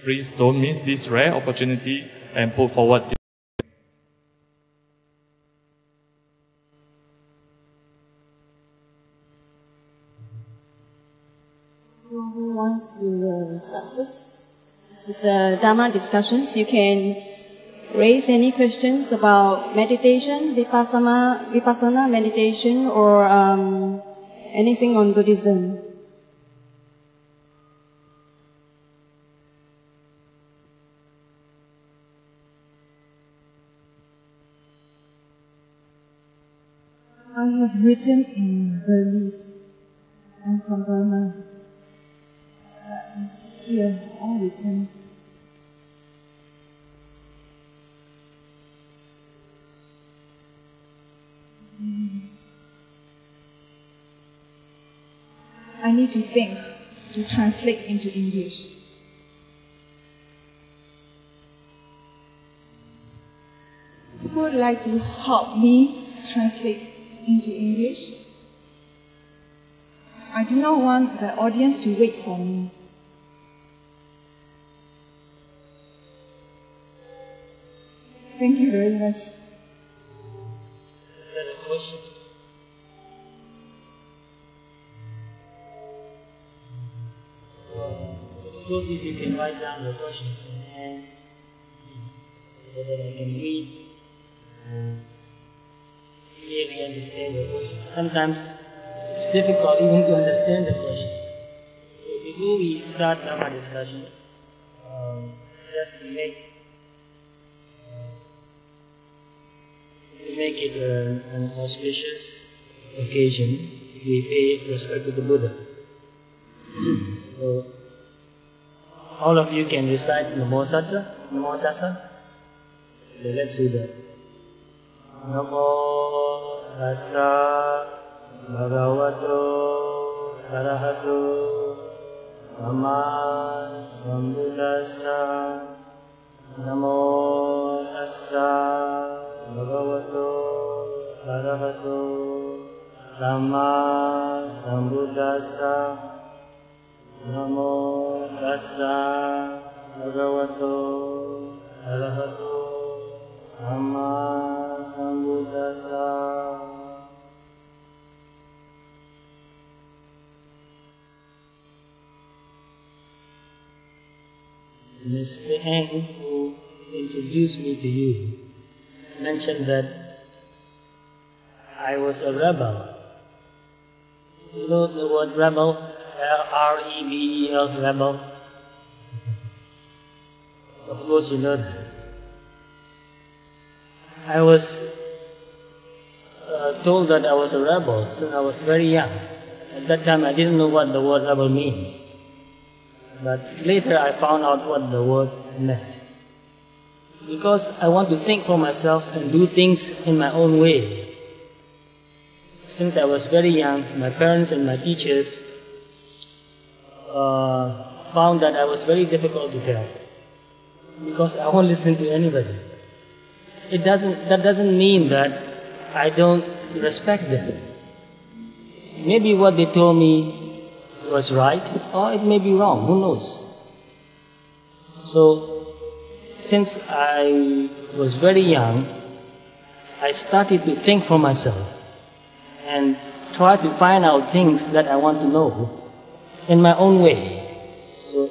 Please don't miss this rare opportunity and put forward. So who wants to start first? It's a Dhamma discussions. You can raise any questions about meditation, vipassana meditation, or anything on Buddhism. I have written in Burmese. I'm from Burma. Here, all written. I need to think to translate into English. Who would like to help me translate into English? I do not want the audience to wait for me. Thank you very much. Is that a question? It's good if you can write down the questions and so that I can read and clearly understand the question. Sometimes it's difficult even to understand the question. So before we start our discussion, just to make it an auspicious occasion, we pay respect to the Buddha. So, all of you can recite Namo Satra, Namo Tassa. So let's do that. Namo Tassa Bhagavato Arahato Sama Sambuddhassa. Namo Tassa Bhagavato Arahato Sama Sambuddhassa. Namo Tassa Bhagavato Arahato Sama Sambuddhassa. Mr. Heng, who introduced me to you, mentioned that I was a rebel. You know the word rebel? R-E-B-E-L, rebel. Of course you know that. I was told that I was a rebel since I was very young. At that time I didn't know what the word rebel means. But later I found out what the word meant. Because I want to think for myself and do things in my own way. Since I was very young, my parents and my teachers found that I was very difficult to tell. Because I won't listen to anybody. That doesn't mean that I don't respect them. Maybe what they told me was right, or it may be wrong, who knows? So, since I was very young, I started to think for myself and try to find out things that I want to know in my own way. So,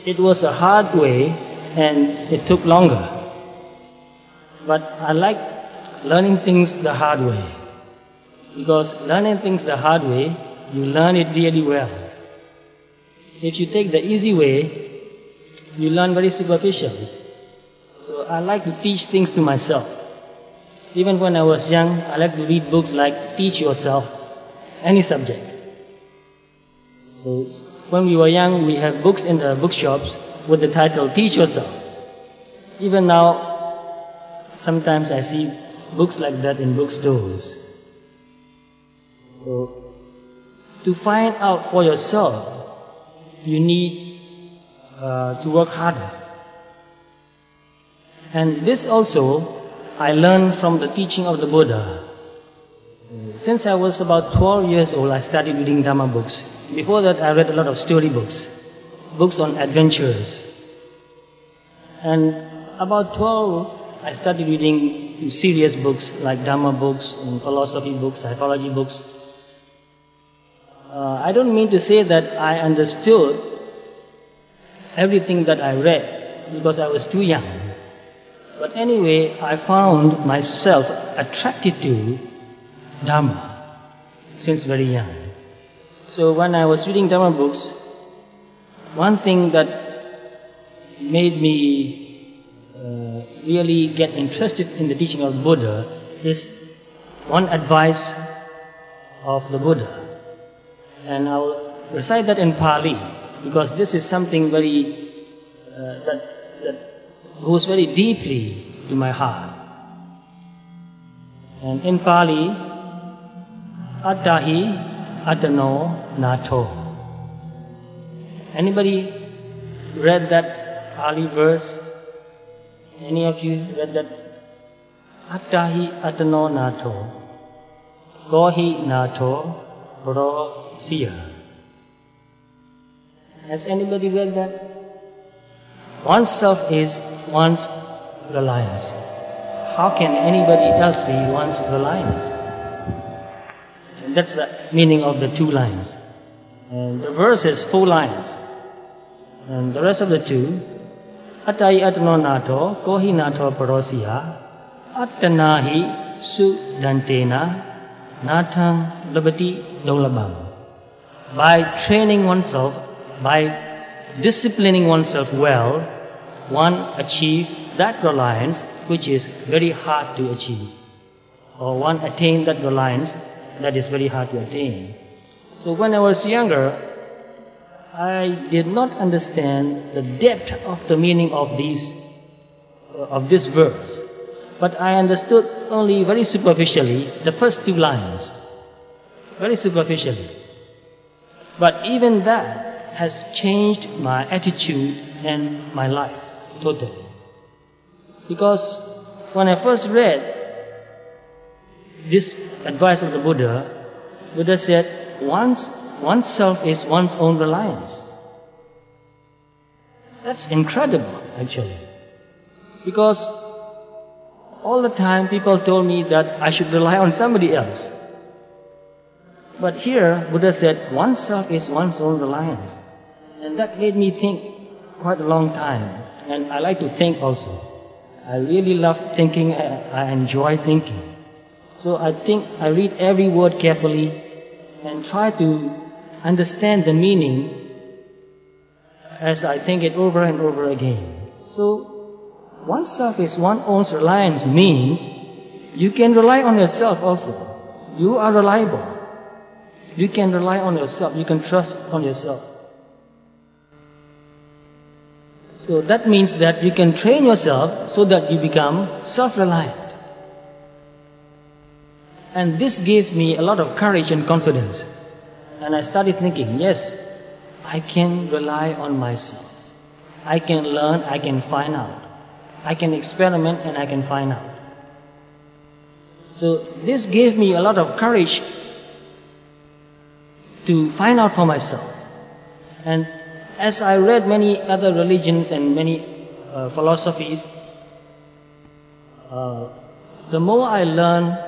it was a hard way and it took longer. But I like learning things the hard way. Because learning things the hard way, you learn it really well. If you take the easy way, you learn very superficially. So I like to teach things to myself. Even when I was young, I like to read books like Teach Yourself, any subject. So when we were young, we have books in the bookshops with the title Teach Yourself. Even now, sometimes I see books like that in bookstores. So to find out for yourself, you need to work harder. And this also, I learned from the teaching of the Buddha. Since I was about 12 years old, I started reading Dhamma books. Before that, I read a lot of story books, books on adventures. And about 12, I started reading serious books like Dhamma books, and philosophy books, psychology books. I don't mean to say that I understood everything that I read because I was too young. But anyway, I found myself attracted to Dhamma since very young. So when I was reading Dhamma books, one thing that made me really get interested in the teaching of Buddha is one advice of the Buddha. And I'll recite that in Pali because this is something very that goes very deeply to my heart. And in Pali, Attahi Attano Nato. Anybody read that Pali verse? Any of you read that? Attahi Attano Nato. Kohi Nato Bro Siya. Has anybody read that? Oneself is one's reliance. How can anybody else be one's reliance? And that's the meaning of the 2 lines. And the verse is 4 lines. And the rest of the 2, Attai Atano Nato, Kohi Nato Parosiya, Attanahi Su Dantena, Natang Labati Dolabam. By training oneself, by disciplining oneself well, one achieves that reliance which is very hard to achieve. Or one attains that reliance that is very hard to attain. So when I was younger, I did not understand the depth of the meaning of this verse. But I understood only very superficially the first 2 lines. Very superficially. But even that has changed my attitude and my life totally. Because when I first read this advice of the Buddha, Buddha said, oneself is one's own reliance. That's incredible, actually. Because all the time people told me that I should rely on somebody else. But here, Buddha said, oneself is one's own reliance. And that made me think quite a long time. And I like to think also. I really love thinking, I enjoy thinking. So I think I read every word carefully and try to understand the meaning as I think it over and over again. So oneself is one's own reliance means you can rely on yourself also. You are reliable. You can rely on yourself. You can trust on yourself. So that means that you can train yourself so that you become self-reliant. And this gave me a lot of courage and confidence. And I started thinking, yes, I can rely on myself. I can learn, I can find out. I can experiment and I can find out. So this gave me a lot of courage to find out for myself. And as I read many other religions and many philosophies, the more I learn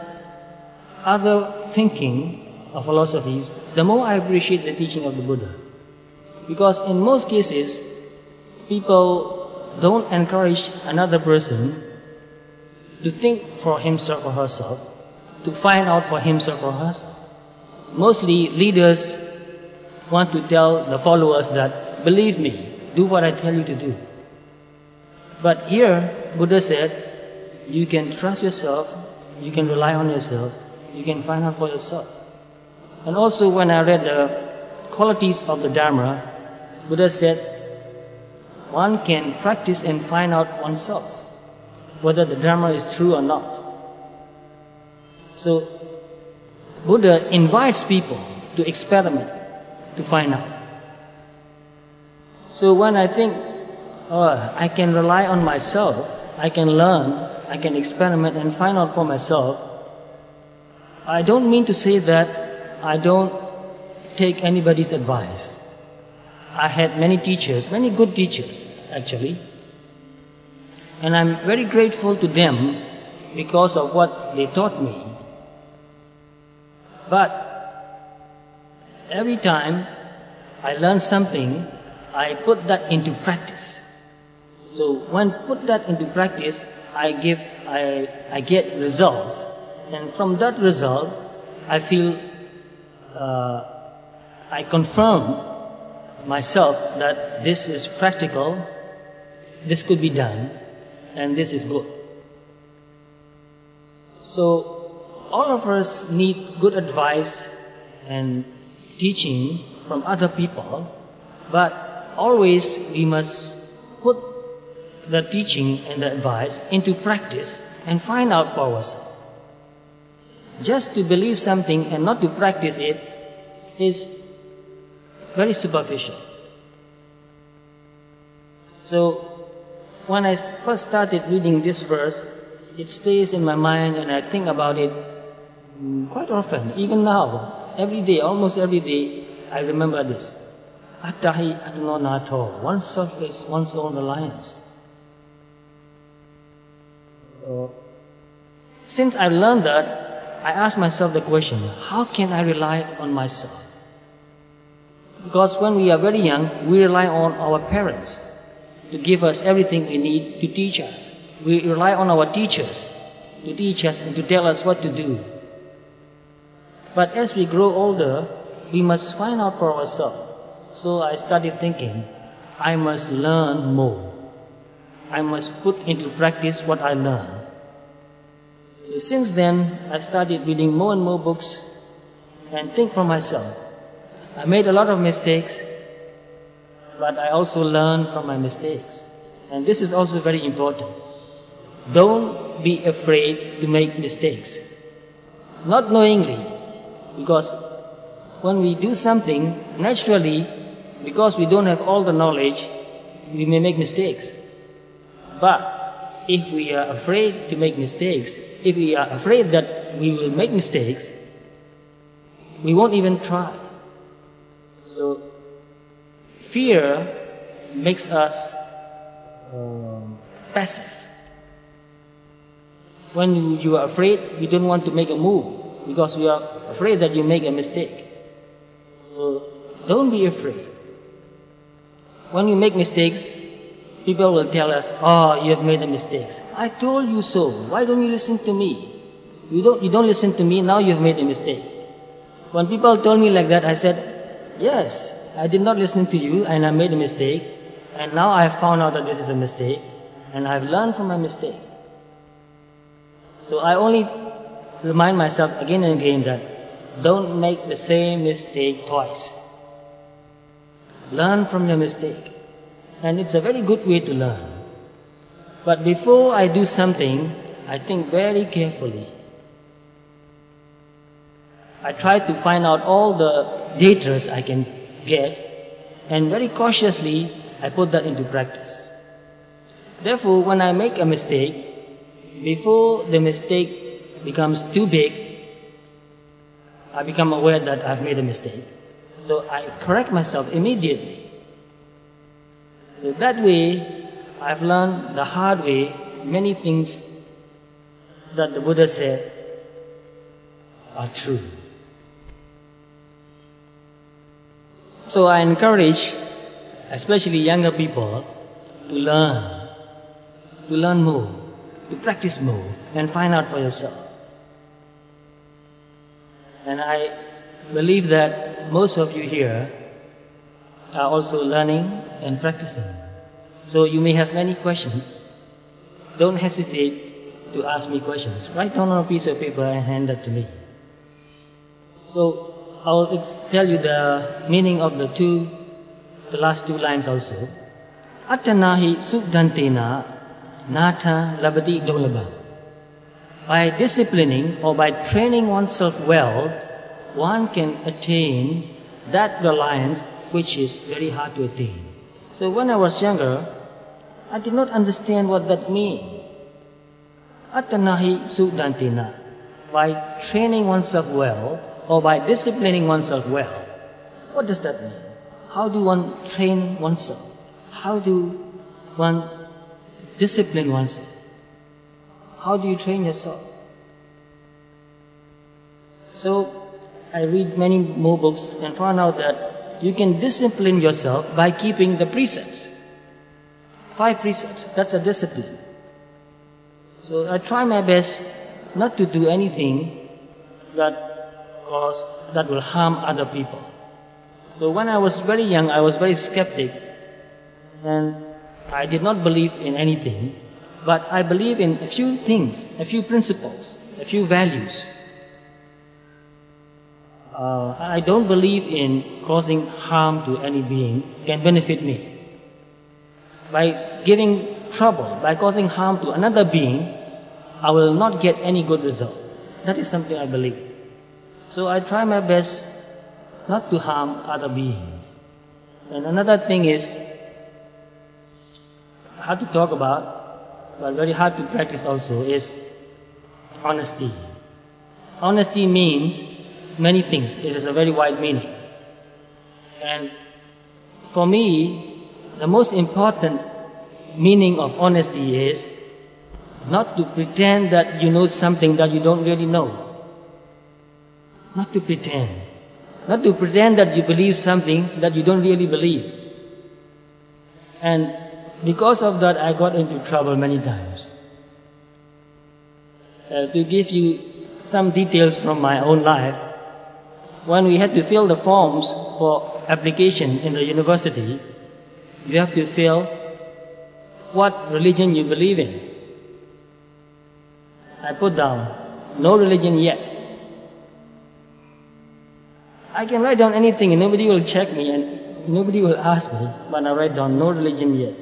other thinking of philosophies, the more I appreciate the teaching of the Buddha. Because in most cases, people don't encourage another person to think for himself or herself, to find out for himself or herself. Mostly leaders want to tell the followers that, believe me, do what I tell you to do. But here, Buddha said, you can trust yourself, you can rely on yourself, you can find out for yourself. And also when I read the qualities of the Dhamma, Buddha said, one can practice and find out oneself, whether the Dhamma is true or not. So, Buddha invites people to experiment, to find out. So when I think, oh, I can rely on myself, I can learn, I can experiment and find out for myself, I don't mean to say that I don't take anybody's advice. I had many teachers, many good teachers actually. And I'm very grateful to them because of what they taught me. But every time I learn something, I put that into practice. So when put that into practice, I get results. And from that result, I feel I confirm myself that this is practical, this could be done, and this is good. So all of us need good advice and teaching from other people, but always we must put the teaching and the advice into practice and find out for ourselves. Just to believe something and not to practice it is very superficial. So when I first started reading this verse, it stays in my mind and I think about it quite often. Even now, every day, almost every day, I remember this. Attahi atano nato, oneself is one's own reliance. Since I've learned that, I ask myself the question, how can I rely on myself? Because when we are very young, we rely on our parents to give us everything we need to teach us. We rely on our teachers to teach us and to tell us what to do. But as we grow older, we must find out for ourselves. So I started thinking, I must learn more. I must put into practice what I learned. So since then, I started reading more and more books and think for myself. I made a lot of mistakes, but I also learned from my mistakes. And this is also very important. Don't be afraid to make mistakes. Not knowingly, because when we do something, naturally, because we don't have all the knowledge, we may make mistakes. But if we are afraid to make mistakes, if we are afraid that we will make mistakes, we won't even try. So, fear makes us passive. When you are afraid, you don't want to make a move because you are afraid that you make a mistake. So, don't be afraid. When you make mistakes, people will tell us, oh, you have made a mistake. I told you so. Why don't you listen to me? You don't listen to me, now you have made a mistake. When people told me like that, I said, yes, I did not listen to you and I made a mistake. And now I have found out that this is a mistake. And I have learned from my mistake. So I only remind myself again and again that don't make the same mistake twice. Learn from your mistake. And it's a very good way to learn. But before I do something, I think very carefully. I try to find out all the data I can get, and very cautiously, I put that into practice. Therefore, when I make a mistake, before the mistake becomes too big, I become aware that I've made a mistake. So I correct myself immediately. So that way, I've learned the hard way many things that the Buddha said are true. So I encourage, especially younger people, to learn more, to practice more, and find out for yourself. And I believe that most of you here are also learning and practicing. So you may have many questions. Don't hesitate to ask me questions. Write down on a piece of paper and hand that to me. So I'll tell you the meaning of the last two lines also. Attanahi sukdantena nata labadi dolaba. By disciplining or by training oneself well, one can attain that reliance which is very hard to attain. So when I was younger, I did not understand what that means. Attanahi sukdantena. By training oneself well, or by disciplining oneself well. What does that mean? How do one train oneself? How do one discipline oneself. How do you train yourself? So I read many more books and found out that you can discipline yourself by keeping the precepts. 5 precepts, that's a discipline. So I try my best not to do anything that will harm other people. So when I was very young, I was very skeptic, and I did not believe in anything, but I believe in a few things, a few principles, a few values. I don't believe in causing harm to any being can benefit me. By giving trouble, by causing harm to another being, I will not get any good result. That is something I believe. So I try my best not to harm other beings. And another thing is hard to talk about, but very hard to practice also, is honesty. Honesty means many things. It is a very wide meaning. And for me, the most important meaning of honesty is not to pretend that you know something that you don't really know. Not to pretend. Not to pretend that you believe something that you don't really believe. And because of that, I got into trouble many times. To give you some details from my own life, when we had to fill the forms for application in the university, you have to fill what religion you believe in. I put down, no religion yet. I can write down anything and nobody will check me and nobody will ask me, but I write down, no religion yet.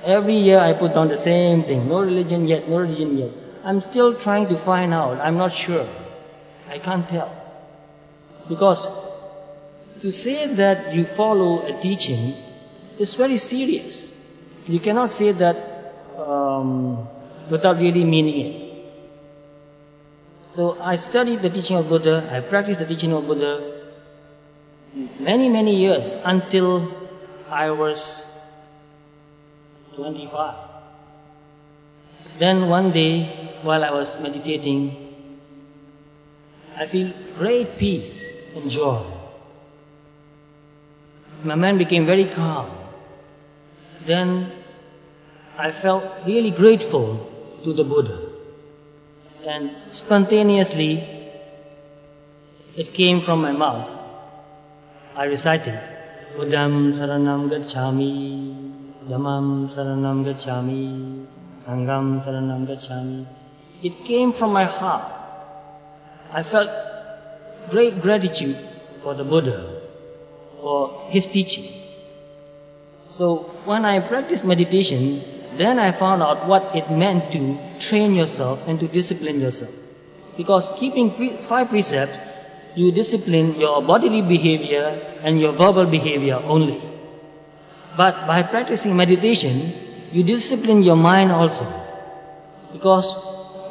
Every year I put down the same thing, no religion yet, no religion yet. I'm still trying to find out, I'm not sure. I can't tell. Because to say that you follow a teaching is very serious. You cannot say that without really meaning it. So I studied the teaching of Buddha, I practiced the teaching of Buddha many, many years until I was 25. Then one day, while I was meditating, I feel great peace and joy. My mind became very calm. Then I felt really grateful to the Buddha. And spontaneously, it came from my mouth. I recited, Buddham Saranam Gacchami, Dhammam Saranam Gacchami, Sangham Saranam Gacchami. It came from my heart. I felt great gratitude for the Buddha, for his teaching. So when I practiced meditation, then I found out what it meant to train yourself and to discipline yourself. Because keeping 5 precepts, you discipline your bodily behavior and your verbal behavior only. But by practicing meditation, you discipline your mind also. Because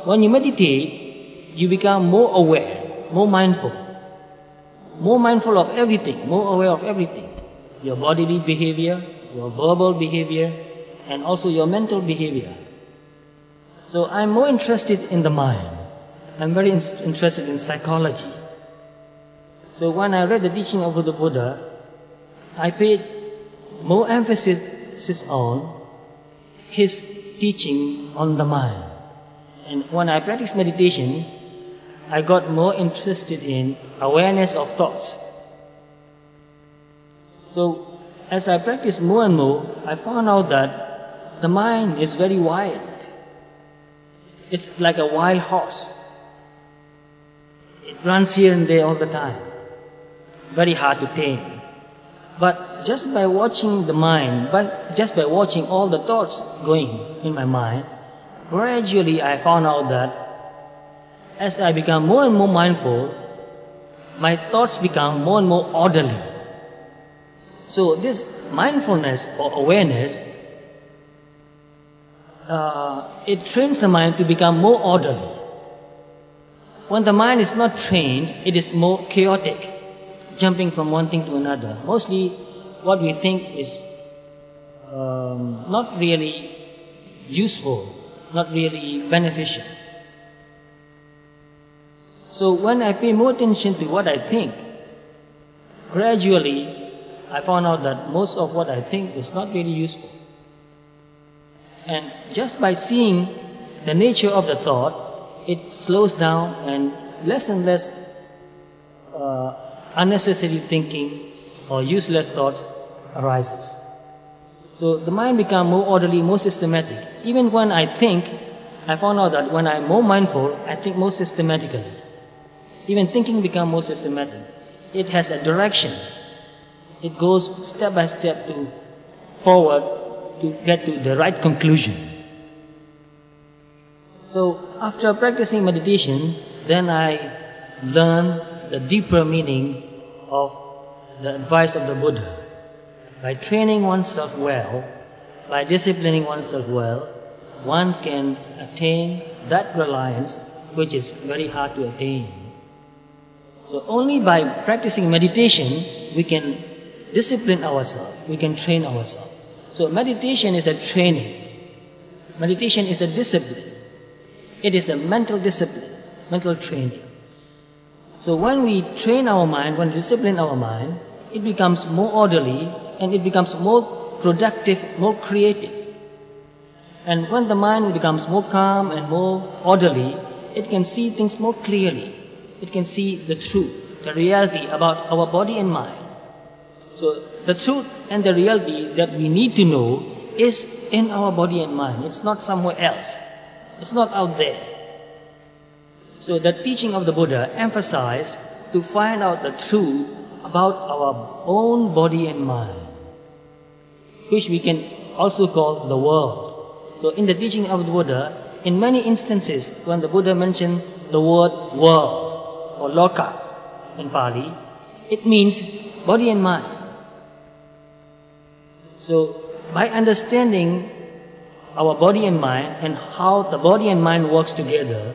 when you meditate, you become more aware, more mindful of everything, more aware of everything. Your bodily behavior, your verbal behavior, and also your mental behavior. So I'm more interested in the mind. I'm very interested in psychology. So when I read the teaching of the Buddha, I paid more emphasis on his teaching on the mind. And when I practiced meditation, I got more interested in awareness of thoughts. So as I practiced more and more, I found out that the mind is very wild. It's like a wild horse. It runs here and there all the time. Very hard to tame. But just by watching the mind, just by watching all the thoughts going in my mind, gradually I found out that as I become more and more mindful, my thoughts become more and more orderly. So this mindfulness or awareness, it trains the mind to become more orderly. When the mind is not trained, it is more chaotic, jumping from one thing to another. Mostly what we think is not really useful, not really beneficial. So when I pay more attention to what I think, gradually I found out that most of what I think is not really useful. And just by seeing the nature of the thought, it slows down and less unnecessary thinking or useless thoughts arises. So the mind becomes more orderly, more systematic. Even when I think, I found out that when I'm more mindful, I think more systematically. Even thinking becomes more systematic. It has a direction. It goes step by step to forward to get to the right conclusion. So after practicing meditation, then I learned the deeper meaning of the advice of the Buddha. By training oneself well, by disciplining oneself well, one can attain that reliance which is very hard to attain. So only by practicing meditation we can discipline ourselves, we can train ourselves. So meditation is a training. Meditation is a discipline. It is a mental discipline, mental training. So when we train our mind, when we discipline our mind, it becomes more orderly and it becomes more productive, more creative. And when the mind becomes more calm and more orderly, it can see things more clearly. It can see the truth, the reality about our body and mind. So the truth and the reality that we need to know is in our body and mind. It's not somewhere else. It's not out there. So the teaching of the Buddha emphasized to find out the truth about our own body and mind, which we can also call the world. So in the teaching of the Buddha, in many instances when the Buddha mentioned the word world or loka in Pali, it means body and mind. So by understanding our body and mind and how the body and mind works together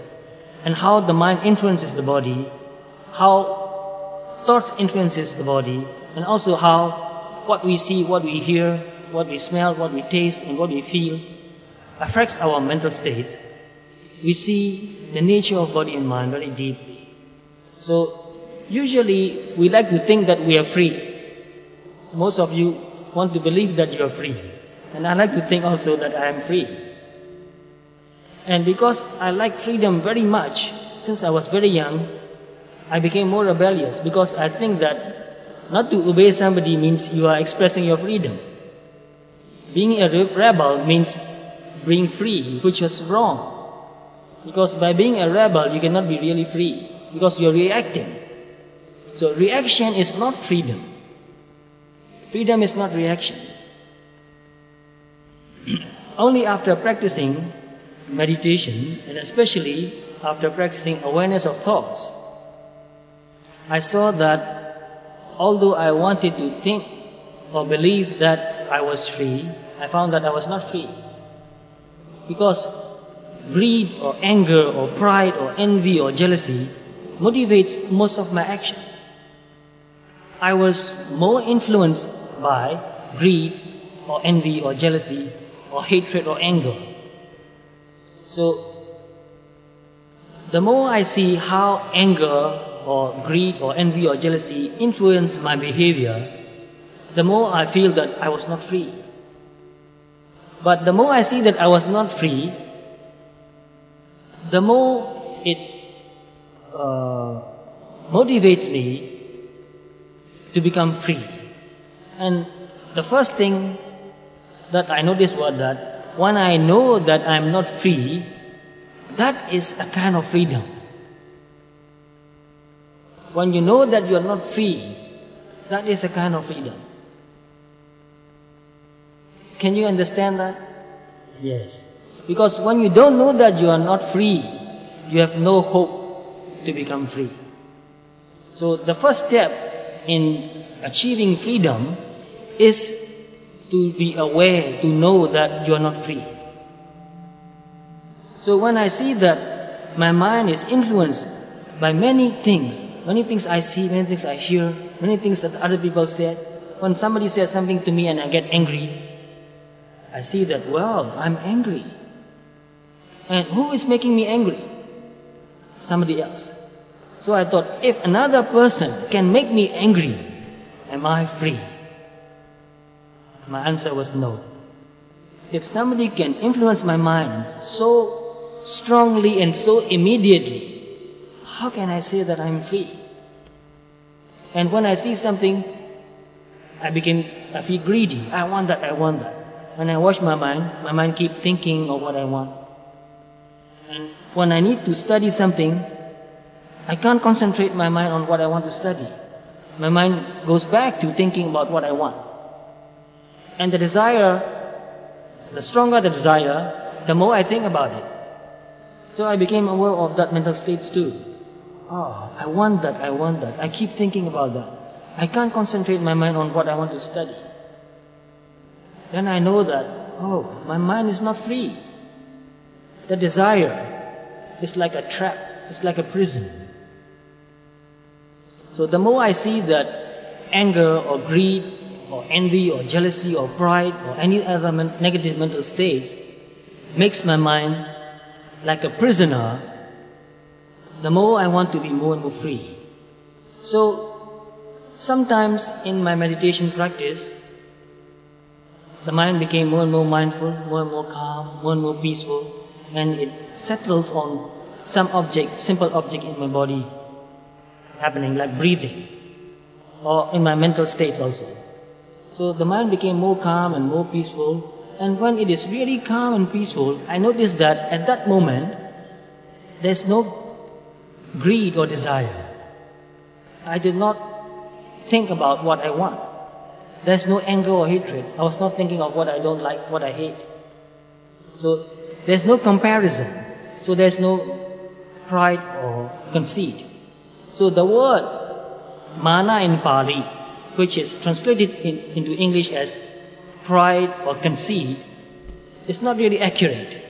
and how the mind influences the body, how thoughts influences the body, and also how what we see, what we hear, what we smell, what we taste, and what we feel affects our mental states, we see the nature of body and mind very deeply. So usually we like to think that we are free. Most of you want to believe that you are free. And I like to think also that I am free. And because I like freedom very much, since I was very young, I became more rebellious because I think that not to obey somebody means you are expressing your freedom. Being a rebel means being free, which was wrong. Because by being a rebel, you cannot be really free because you're reacting. So reaction is not freedom. Freedom is not reaction. Only after practicing meditation, and especially after practicing awareness of thoughts, I saw that although I wanted to think or believe that I was free, I found that I was not free. Because greed or anger or pride or envy or jealousy motivates most of my actions. I was more influenced by greed or envy or jealousy or hatred or anger. So the more I see how anger or greed or envy or jealousy influence my behavior, the more I feel that I was not free. But the more I see that I was not free, the more it motivates me to become free. And the first thing that I noticed was that when I know that I'm not free, that is a kind of freedom. When you know that you are not free, that is a kind of freedom. Can you understand that? Yes. Because when you don't know that you are not free, you have no hope to become free. So the first step in achieving freedom is to be aware, to know that you are not free. So when I see that my mind is influenced by many things I see, many things I hear, many things that other people said, when somebody says something to me and I get angry, I see that, well, I'm angry. And who is making me angry? Somebody else. So I thought, if another person can make me angry, am I free? My answer was no. If somebody can influence my mind so strongly and so immediately, how can I say that I'm free? And when I see something, I feel greedy. I want that. When I watch my mind keep thinking of what I want. And when I need to study something, I can't concentrate my mind on what I want to study. My mind goes back to thinking about what I want. And the stronger the desire, the more I think about it. So I became aware of that mental states too. Oh, I want that. I keep thinking about that. I can't concentrate my mind on what I want to study. Then I know that, oh, my mind is not free. The desire is like a trap, it's like a prison. So the more I see that anger or greed or envy or jealousy or pride or any other negative mental states makes my mind like a prisoner, the more I want to be more and more free. So sometimes in my meditation practice, the mind became more and more mindful, more and more calm, more and more peaceful, and it settles on some object, simple object in my body happening, like breathing, or in my mental states also. So the mind became more calm and more peaceful, and when it is really calm and peaceful, I noticed that at that moment, there's no greed or desire. I did not think about what I want. There's no anger or hatred. I was not thinking of what I don't like, what I hate. So there's no comparison. So there's no pride or conceit. So the word mana in Pali, which is translated into English as pride or conceit, is not really accurate.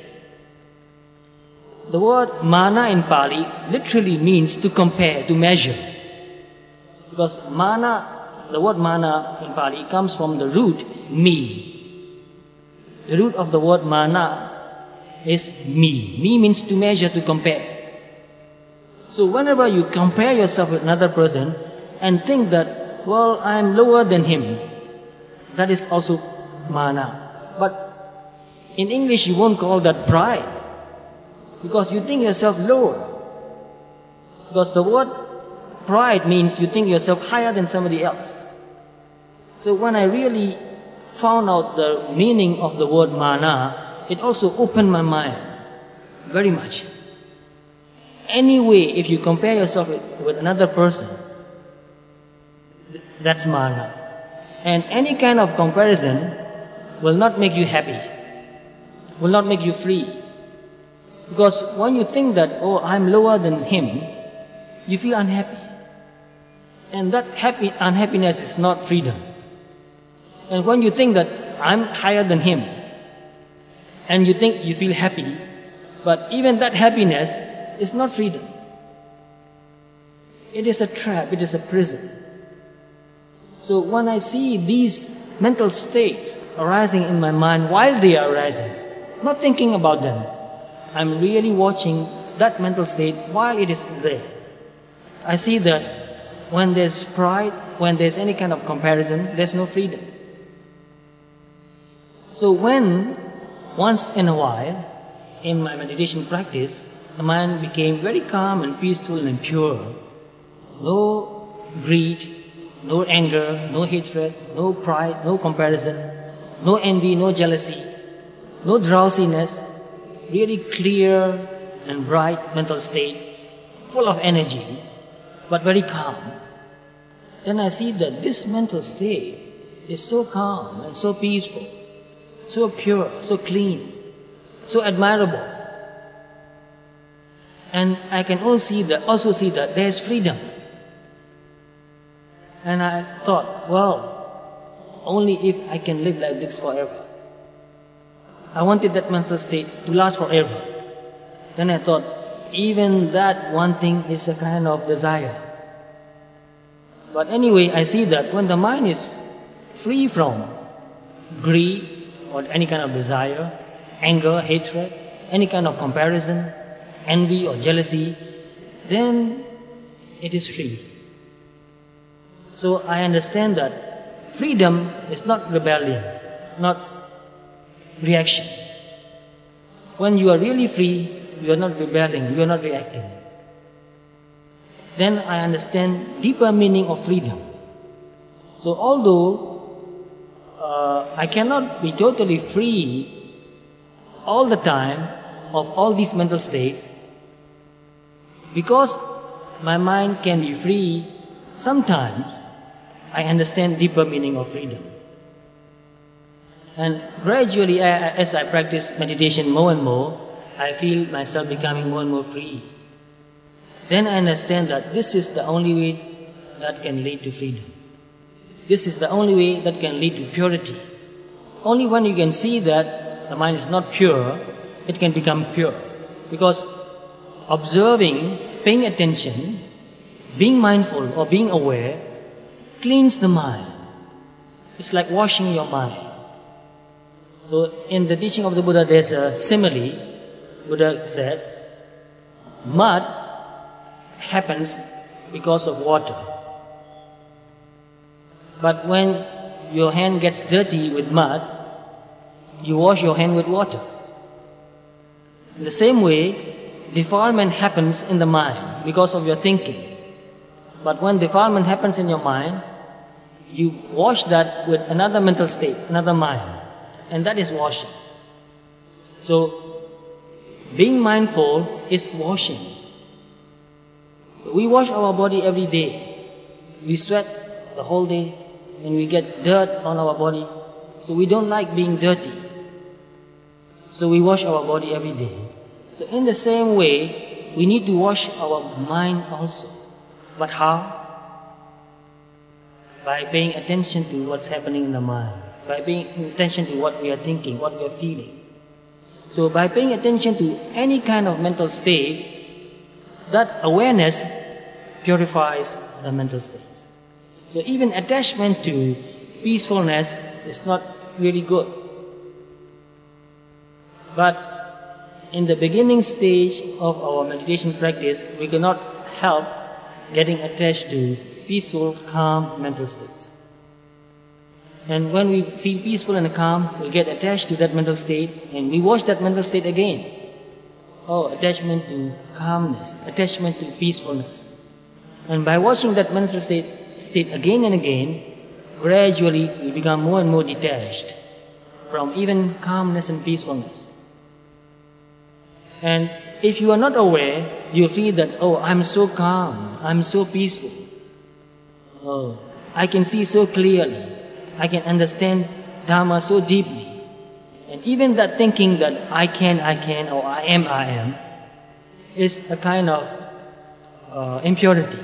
The word mana in Pali literally means to compare, to measure. Because the word mana in Pali comes from the root me. The root of the word mana is me. Me means to measure, to compare. So whenever you compare yourself with another person and think that, well, I'm lower than him, that is also mana. But in English you won't call that pride, because you think yourself lower. Because the word pride means you think yourself higher than somebody else. So when I really found out the meaning of the word mana, it also opened my mind very much. Anyway, if you compare yourself with another person, that's mana. And any kind of comparison will not make you happy, will not make you free. Because when you think that, oh, I'm lower than him, you feel unhappy. And that unhappiness is not freedom. And when you think that I'm higher than him, and you think you feel happy, but even that happiness is not freedom. It is a trap, it is a prison. So when I see these mental states arising in my mind while they are arising, not thinking about them, I'm really watching that mental state while it is there. I see that when there's pride, when there's any kind of comparison, there's no freedom. So when, once in a while, in my meditation practice, the mind became very calm and peaceful and pure, no greed, no anger, no hatred, no pride, no comparison, no envy, no jealousy, no drowsiness, really clear and bright mental state, full of energy, but very calm. Then I see that this mental state is so calm and so peaceful, so pure, so clean, so admirable. And I can also see that there is freedom. And I thought, well, only if I can live like this forever. I wanted that mental state to last forever. Then I thought, even that one thing is a kind of desire. But anyway, I see that when the mind is free from greed or any kind of desire, anger, hatred, any kind of comparison, envy or jealousy, then it is free. So I understand that freedom is not rebellion, not reaction. When you are really free, you are not rebelling, you are not reacting. Then I understand deeper meaning of freedom. So although I cannot be totally free all the time of all these mental states, because my mind can be free sometimes, I understand deeper meaning of freedom. And gradually, as I practice meditation more and more, I feel myself becoming more and more free. Then I understand that this is the only way that can lead to freedom. This is the only way that can lead to purity. Only when you can see that the mind is not pure, it can become pure. Because observing, paying attention, being mindful or being aware cleans the mind. It's like washing your mind. So in the teaching of the Buddha, there's a simile. Buddha said, mud happens because of water. But when your hand gets dirty with mud, you wash your hand with water. In the same way, defilement happens in the mind because of your thinking. But when defilement happens in your mind, you wash that with another mental state, another mind. And that is washing. So, being mindful is washing. We wash our body every day. We sweat the whole day and we get dirt on our body. So we don't like being dirty. So we wash our body every day. So in the same way, we need to wash our mind also. But how? By paying attention to what's happening in the mind. By paying attention to what we are thinking, what we are feeling. So by paying attention to any kind of mental state, that awareness purifies the mental states. So even attachment to peacefulness is not really good. But in the beginning stage of our meditation practice, we cannot help getting attached to peaceful, calm mental states. And when we feel peaceful and calm, we get attached to that mental state and we wash that mental state again. Oh, attachment to calmness, attachment to peacefulness. And by washing that mental state again and again, gradually we become more and more detached from even calmness and peacefulness. And if you are not aware, you feel that, oh, I'm so calm, I'm so peaceful. Oh, I can see so clearly. I can understand Dhamma so deeply. And even that thinking that I can, or I am, is a kind of impurity.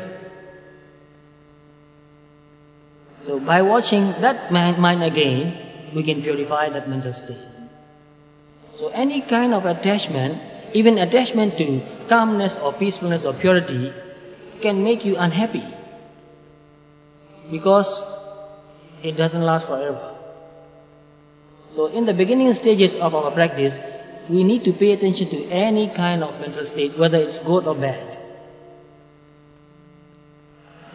So by watching that mind again, we can purify that mental state. So any kind of attachment, even attachment to calmness or peacefulness or purity, can make you unhappy. Because it doesn't last forever. So in the beginning stages of our practice, we need to pay attention to any kind of mental state, whether it's good or bad.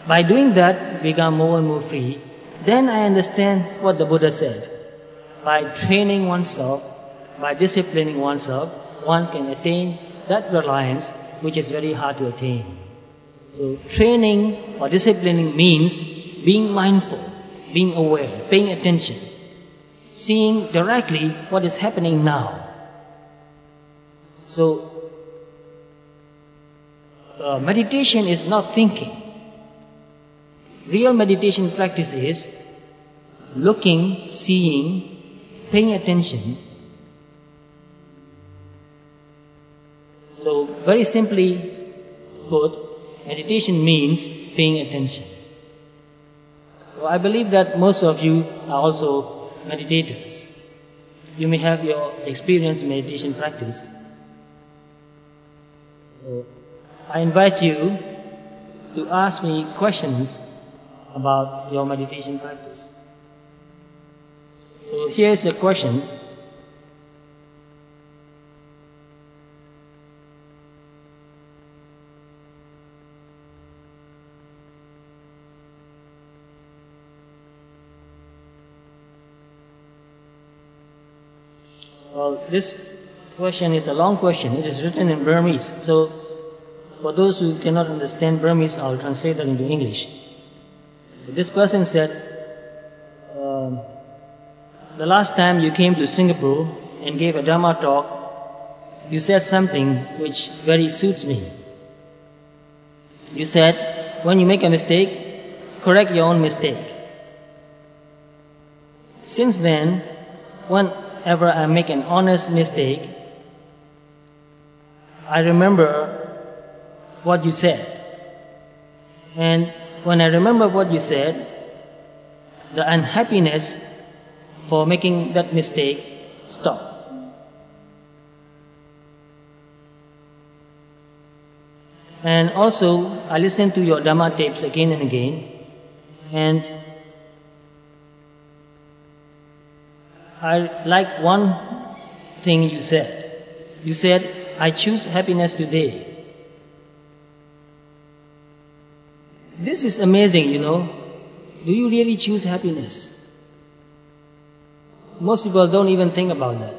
By doing that, we become more and more free. Then I understand what the Buddha said. By training oneself, by disciplining oneself, one can attain that reliance which is very hard to attain. So training or disciplining means being mindful, being aware, paying attention, seeing directly what is happening now. So, meditation is not thinking. Real meditation practice is looking, seeing, paying attention. So, very simply put, meditation means paying attention. So I believe that most of you are also meditators. You may have your experience in meditation practice. So I invite you to ask me questions about your meditation practice. So here's a question. Well, this question is a long question. It is written in Burmese. So, for those who cannot understand Burmese, I'll translate that into English. So this person said, the last time you came to Singapore and gave a Dhamma talk, you said something which very suits me. You said, when you make a mistake, correct your own mistake. Since then, whenever I make an honest mistake, I remember what you said. And when I remember what you said, the unhappiness for making that mistake stopped. And also, I listened to your Dhamma tapes again and again, and I like one thing you said. You said, I choose happiness today. This is amazing, you know. Do you really choose happiness? Most people don't even think about that.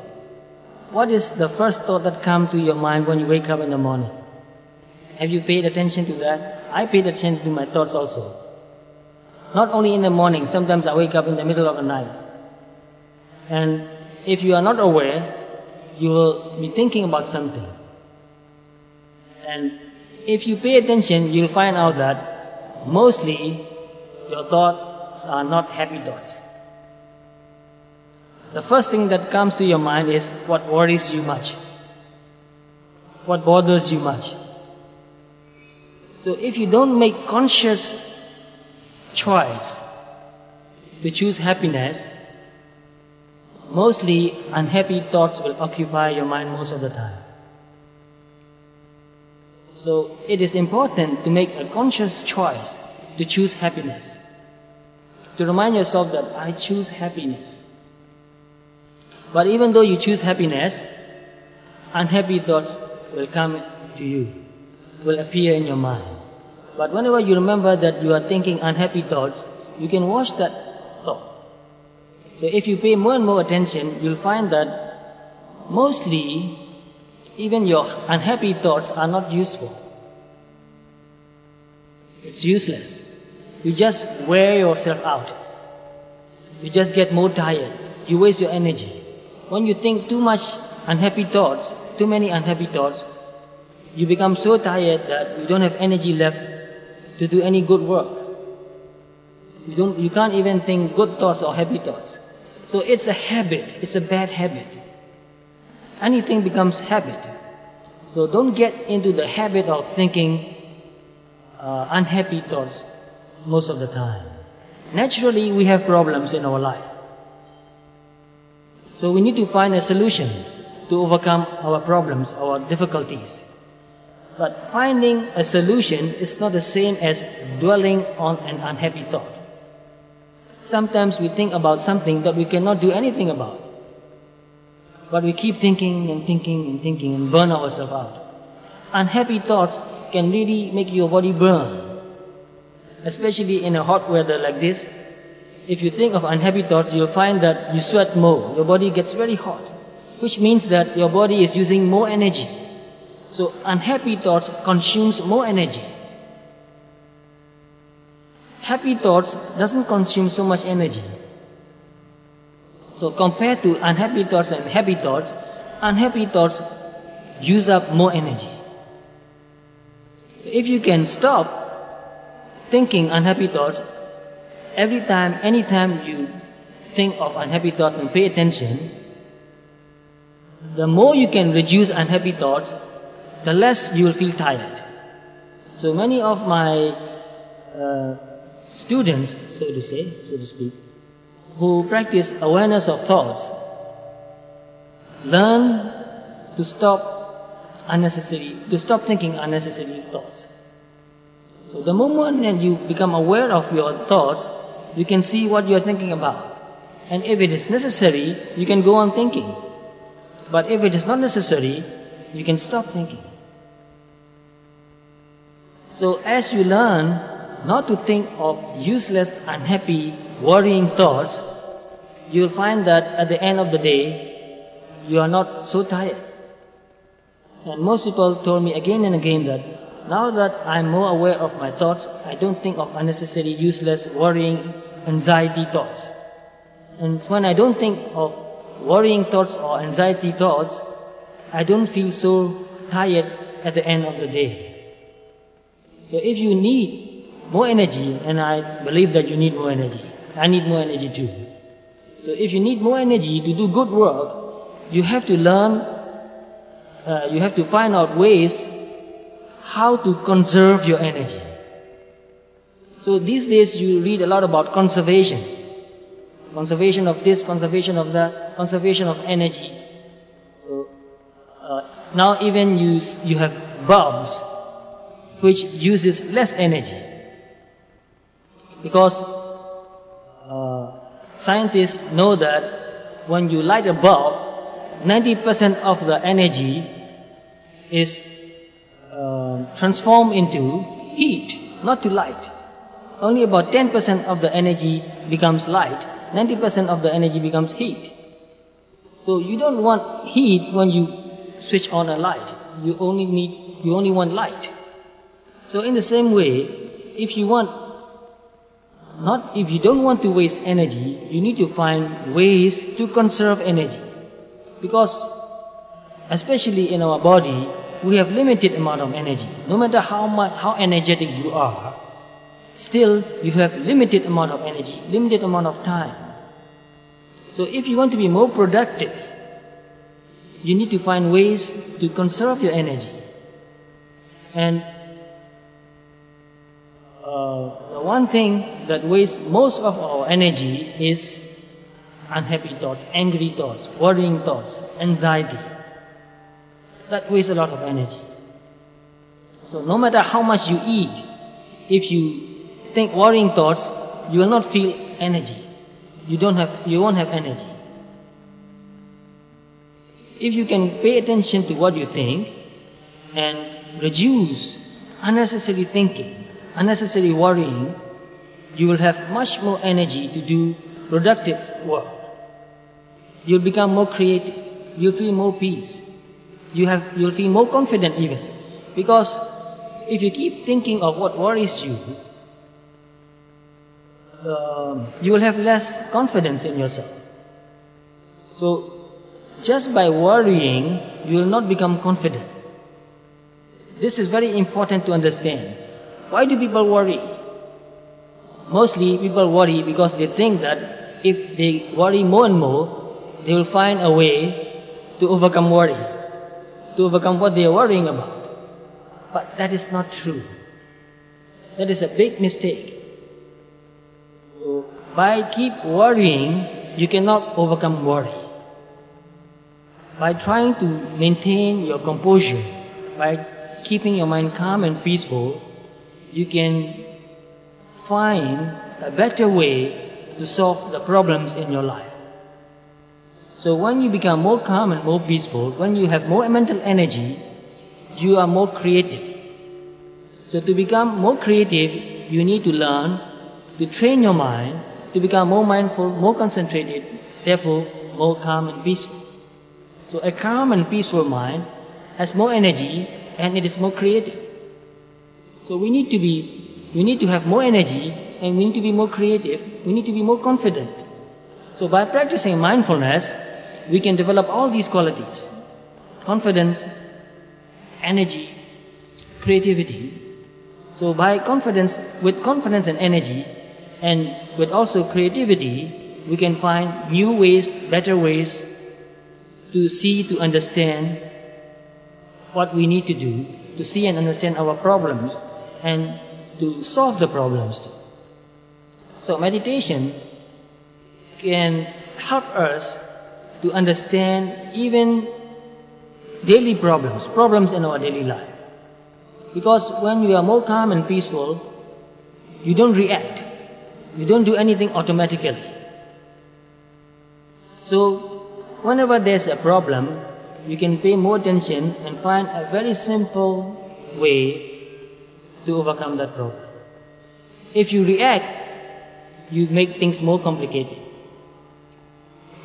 What is the first thought that comes to your mind when you wake up in the morning? Have you paid attention to that? I paid attention to my thoughts also. Not only in the morning, sometimes I wake up in the middle of the night. And if you are not aware, you will be thinking about something. And if you pay attention, you'll find out that mostly your thoughts are not happy thoughts. The first thing that comes to your mind is what worries you much, what bothers you much. So if you don't make conscious choice to choose happiness, mostly unhappy thoughts will occupy your mind most of the time. So it is important to make a conscious choice to choose happiness. To remind yourself that I choose happiness. But even though you choose happiness, unhappy thoughts will come to you, will appear in your mind. But whenever you remember that you are thinking unhappy thoughts, you can watch that thought. So if you pay more and more attention, you'll find that mostly even your unhappy thoughts are not useful. It's useless. You just wear yourself out. You just get more tired. You waste your energy. When you think too much unhappy thoughts, too many unhappy thoughts, you become so tired that you don't have energy left to do any good work. You can't even think good thoughts or happy thoughts. So it's a habit. It's a bad habit. Anything becomes habit. So don't get into the habit of thinking unhappy thoughts most of the time. Naturally, we have problems in our life. So we need to find a solution to overcome our problems, our difficulties. But finding a solution is not the same as dwelling on an unhappy thought. Sometimes we think about something that we cannot do anything about. But we keep thinking and thinking and thinking and burn ourselves out. Unhappy thoughts can really make your body burn. Especially in a hot weather like this, if you think of unhappy thoughts, you'll find that you sweat more. Your body gets very hot, which means that your body is using more energy. So unhappy thoughts consumes more energy. Happy thoughts doesn't consume so much energy. So compared to unhappy thoughts and happy thoughts, unhappy thoughts use up more energy. So if you can stop thinking unhappy thoughts, anytime you think of unhappy thoughts and pay attention, the more you can reduce unhappy thoughts, the less you will feel tired. So many of my students, so to speak, who practice awareness of thoughts, learn to stop thinking unnecessary thoughts. So the moment that you become aware of your thoughts, you can see what you are thinking about. And if it is necessary, you can go on thinking. But if it is not necessary, you can stop thinking. So as you learn not to think of useless, unhappy, worrying thoughts, you will find that at the end of the day, you are not so tired. And most people told me again and again that now that I'm more aware of my thoughts, I don't think of unnecessary, useless, worrying, anxiety thoughts. And when I don't think of worrying thoughts or anxiety thoughts, I don't feel so tired at the end of the day. So if you need more energy, and I believe that you need more energy, I need more energy too. So if you need more energy to do good work, you have to learn, you have to find out ways how to conserve your energy. So these days you read a lot about conservation. Conservation of this, conservation of that, conservation of energy. So now even you have bulbs which uses less energy. Because scientists know that when you light a bulb, 90% of the energy is transformed into heat, not to light. Only about 10% of the energy becomes light, 90% of the energy becomes heat. So you don't want heat when you switch on a light. You only want light. So in the same way, if you don't want to waste energy, you need to find ways to conserve energy. Because especially in our body, we have limited amount of energy. No matter how energetic you are, still you have limited amount of energy, limited amount of time. So if you want to be more productive, you need to find ways to conserve your energy. And the one thing that wastes most of our energy is unhappy thoughts, angry thoughts, worrying thoughts, anxiety. That wastes a lot of energy. So no matter how much you eat, if you think worrying thoughts, you will not feel energy. You won't have energy. If you can pay attention to what you think and reduce unnecessary thinking, unnecessary worrying, you will have much more energy to do productive work. You'll become more creative. You'll feel more peace. You'll feel more confident even. Because if you keep thinking of what worries you, you will have less confidence in yourself. So just by worrying, you will not become confident. This is very important to understand. Why do people worry? Mostly people worry because they think that if they worry more and more, they will find a way to overcome worry, to overcome what they are worrying about. But that is not true. That is a big mistake. So by keep worrying, you cannot overcome worry. By trying to maintain your composure, by keeping your mind calm and peaceful, you can find a better way to solve the problems in your life. So when you become more calm and more peaceful, when you have more mental energy, you are more creative. So to become more creative, you need to learn to train your mind to become more mindful, more concentrated, therefore more calm and peaceful. So a calm and peaceful mind has more energy and it is more creative. So we need to have more energy and we need to be more creative, we need to be more confident. So by practicing mindfulness, we can develop all these qualities: confidence, energy, creativity. So by with confidence and energy, and with also creativity, we can find new ways, better ways to see, to understand what we need to do, to see and understand our problems, and to solve the problems too. So meditation can help us to understand even daily problems in our daily life. Because when you are more calm and peaceful, you don't react. You don't do anything automatically. So whenever there's a problem, you can pay more attention and find a very simple way to overcome that problem. If you react, you make things more complicated.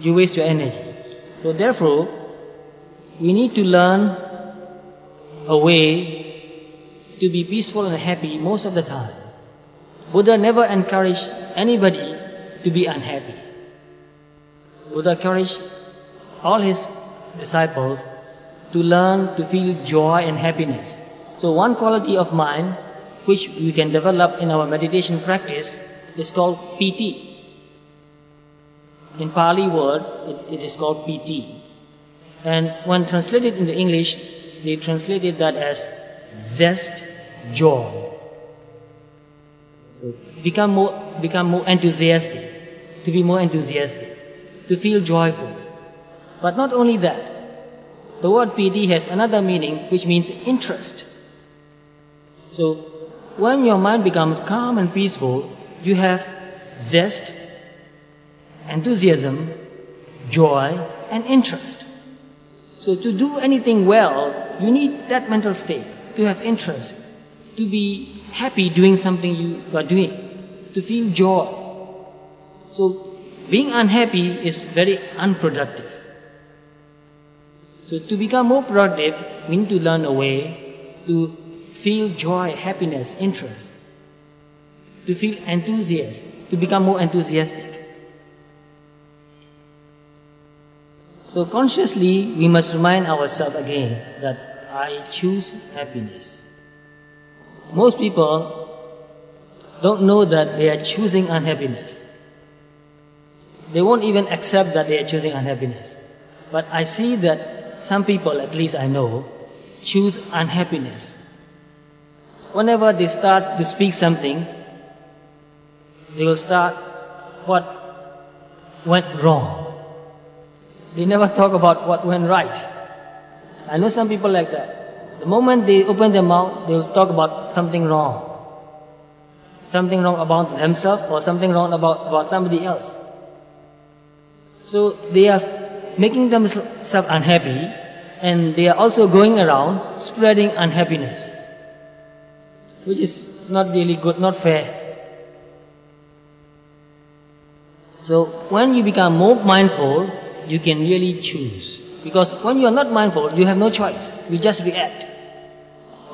You waste your energy. So therefore, we need to learn a way to be peaceful and happy most of the time. Buddha never encouraged anybody to be unhappy. Buddha encouraged all his disciples to learn to feel joy and happiness. So one quality of mind which we can develop in our meditation practice is called piti. In Pali word, it is called piti. And when translated into English, they translated that as zest, joy. So become more enthusiastic, to be more enthusiastic, to feel joyful. But not only that, the word piti has another meaning which means interest. So when your mind becomes calm and peaceful, you have zest, enthusiasm, joy, and interest. So to do anything well, you need that mental state, to have interest, to be happy doing something you are doing, to feel joy. So being unhappy is very unproductive. So to become more productive, we need to learn a way to feel joy, happiness, interest, to feel enthusiasm, to become more enthusiastic. So consciously, we must remind ourselves again that I choose happiness. Most people don't know that they are choosing unhappiness. They won't even accept that they are choosing unhappiness. But I see that some people, at least I know, choose unhappiness. Whenever they start to speak something, they will start what went wrong. They never talk about what went right. I know some people like that. The moment they open their mouth, they will talk about something wrong. Something wrong about themselves or something wrong about somebody else. So they are making themselves unhappy, and they are also going around spreading unhappiness, which is not really good, not fair. So when you become more mindful, you can really choose. Because when you are not mindful, you have no choice. You just react.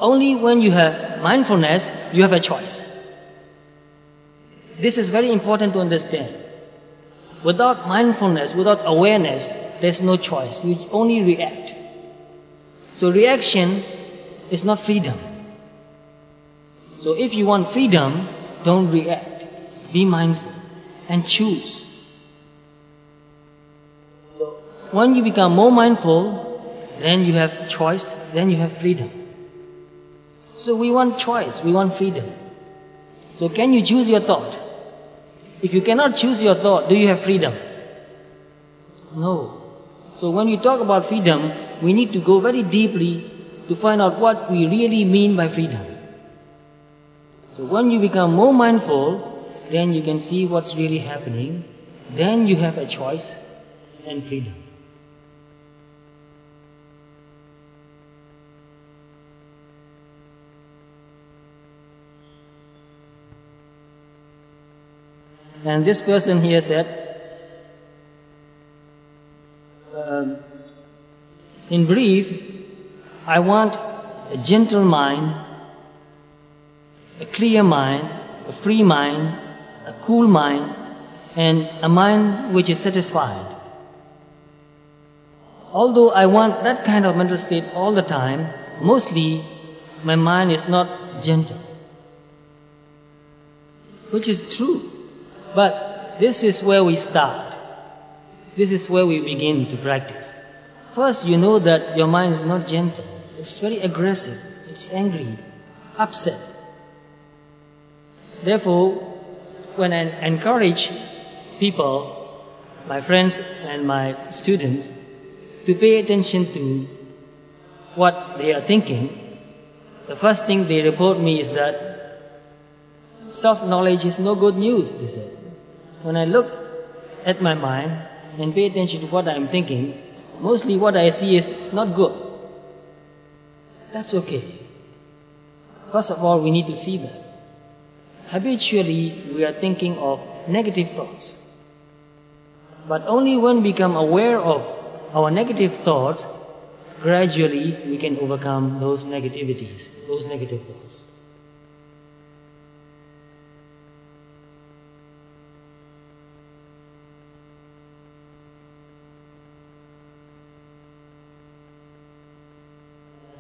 Only when you have mindfulness, you have a choice. This is very important to understand. Without mindfulness, without awareness, there's no choice. You only react. So reaction is not freedom. So if you want freedom, don't react. Be mindful and choose. So when you become more mindful, then you have choice, then you have freedom. So we want choice, we want freedom. So can you choose your thought? If you cannot choose your thought, do you have freedom? No. So when we talk about freedom, we need to go very deeply to find out what we really mean by freedom. So when you become more mindful, then you can see what's really happening. Then you have a choice and freedom. And this person here said, in brief, I want a gentle mind, a clear mind, a free mind, a cool mind, and a mind which is satisfied. Although I want that kind of mental state all the time, mostly my mind is not gentle. Which is true. But this is where we start. This is where we begin to practice. First, you know that your mind is not gentle. It's very aggressive. It's angry, upset. Therefore, when I encourage people, my friends and my students, to pay attention to what they are thinking, the first thing they report me is that self-knowledge is no good news, they said. When I look at my mind and pay attention to what I am thinking, mostly what I see is not good. That's okay. First of all, we need to see that. Habitually, we are thinking of negative thoughts. But only when we become aware of our negative thoughts, gradually we can overcome those negativities, those negative thoughts.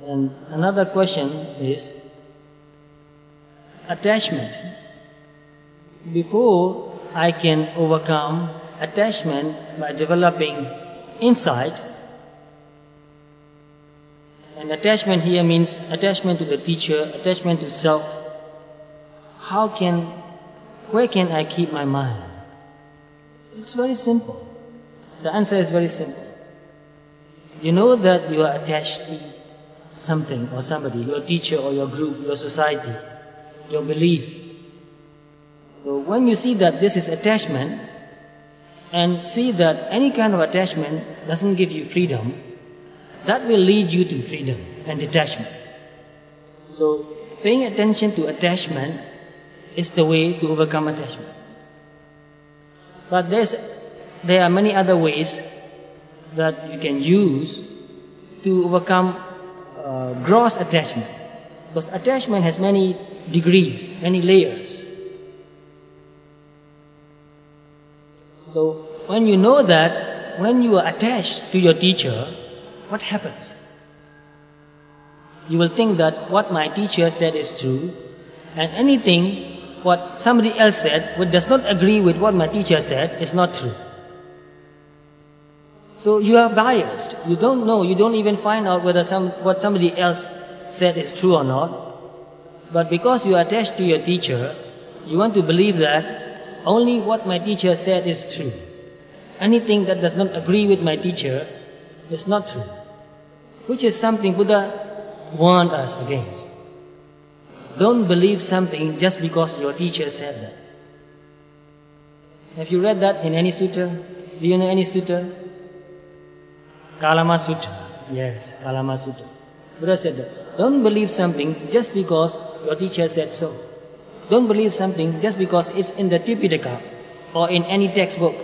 And another question is attachment. Before I can overcome attachment by developing insight, and attachment here means attachment to the teacher, attachment to self, where can I keep my mind? It's very simple. The answer is very simple. You know that you are attached to something or somebody, your teacher or your group, your society, your belief. So when you see that this is attachment, and see that any kind of attachment doesn't give you freedom, that will lead you to freedom and detachment. So paying attention to attachment is the way to overcome attachment. But there are many other ways that you can use to overcome gross attachment. Because attachment has many degrees, many layers. So when you know that, when you are attached to your teacher, what happens? You will think that what my teacher said is true, and anything what somebody else said which does not agree with what my teacher said is not true. So you are biased. You don't know, you don't even find out whether what somebody else said is true or not. But because you are attached to your teacher, you want to believe that only what my teacher said is true. Anything that does not agree with my teacher is not true. Which is something Buddha warned us against. Don't believe something just because your teacher said that. Have you read that in any sutta? Do you know any sutta? Kalama Sutta. Yes, Kalama Sutta. Buddha said that. Don't believe something just because your teacher said so. Don't believe something just because it's in the Tipitaka or in any textbook.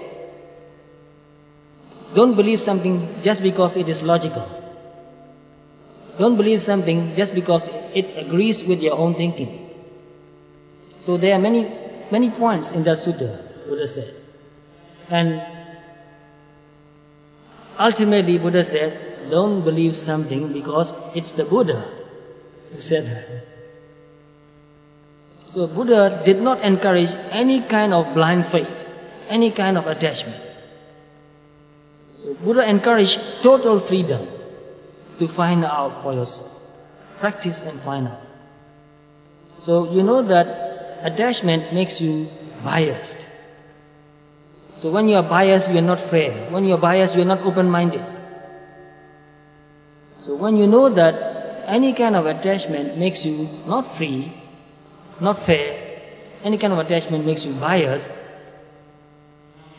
Don't believe something just because it is logical. Don't believe something just because it agrees with your own thinking. So there are many points in that sutta, Buddha said. And ultimately Buddha said, don't believe something because it's the Buddha who said that. So Buddha did not encourage any kind of blind faith, any kind of attachment. So Buddha encouraged total freedom to find out for yourself. Practice and find out. So you know that attachment makes you biased. So when you are biased, you are not fair. When you are biased, you are not open-minded. So when you know that any kind of attachment makes you not free, not fair, any kind of attachment makes you biased,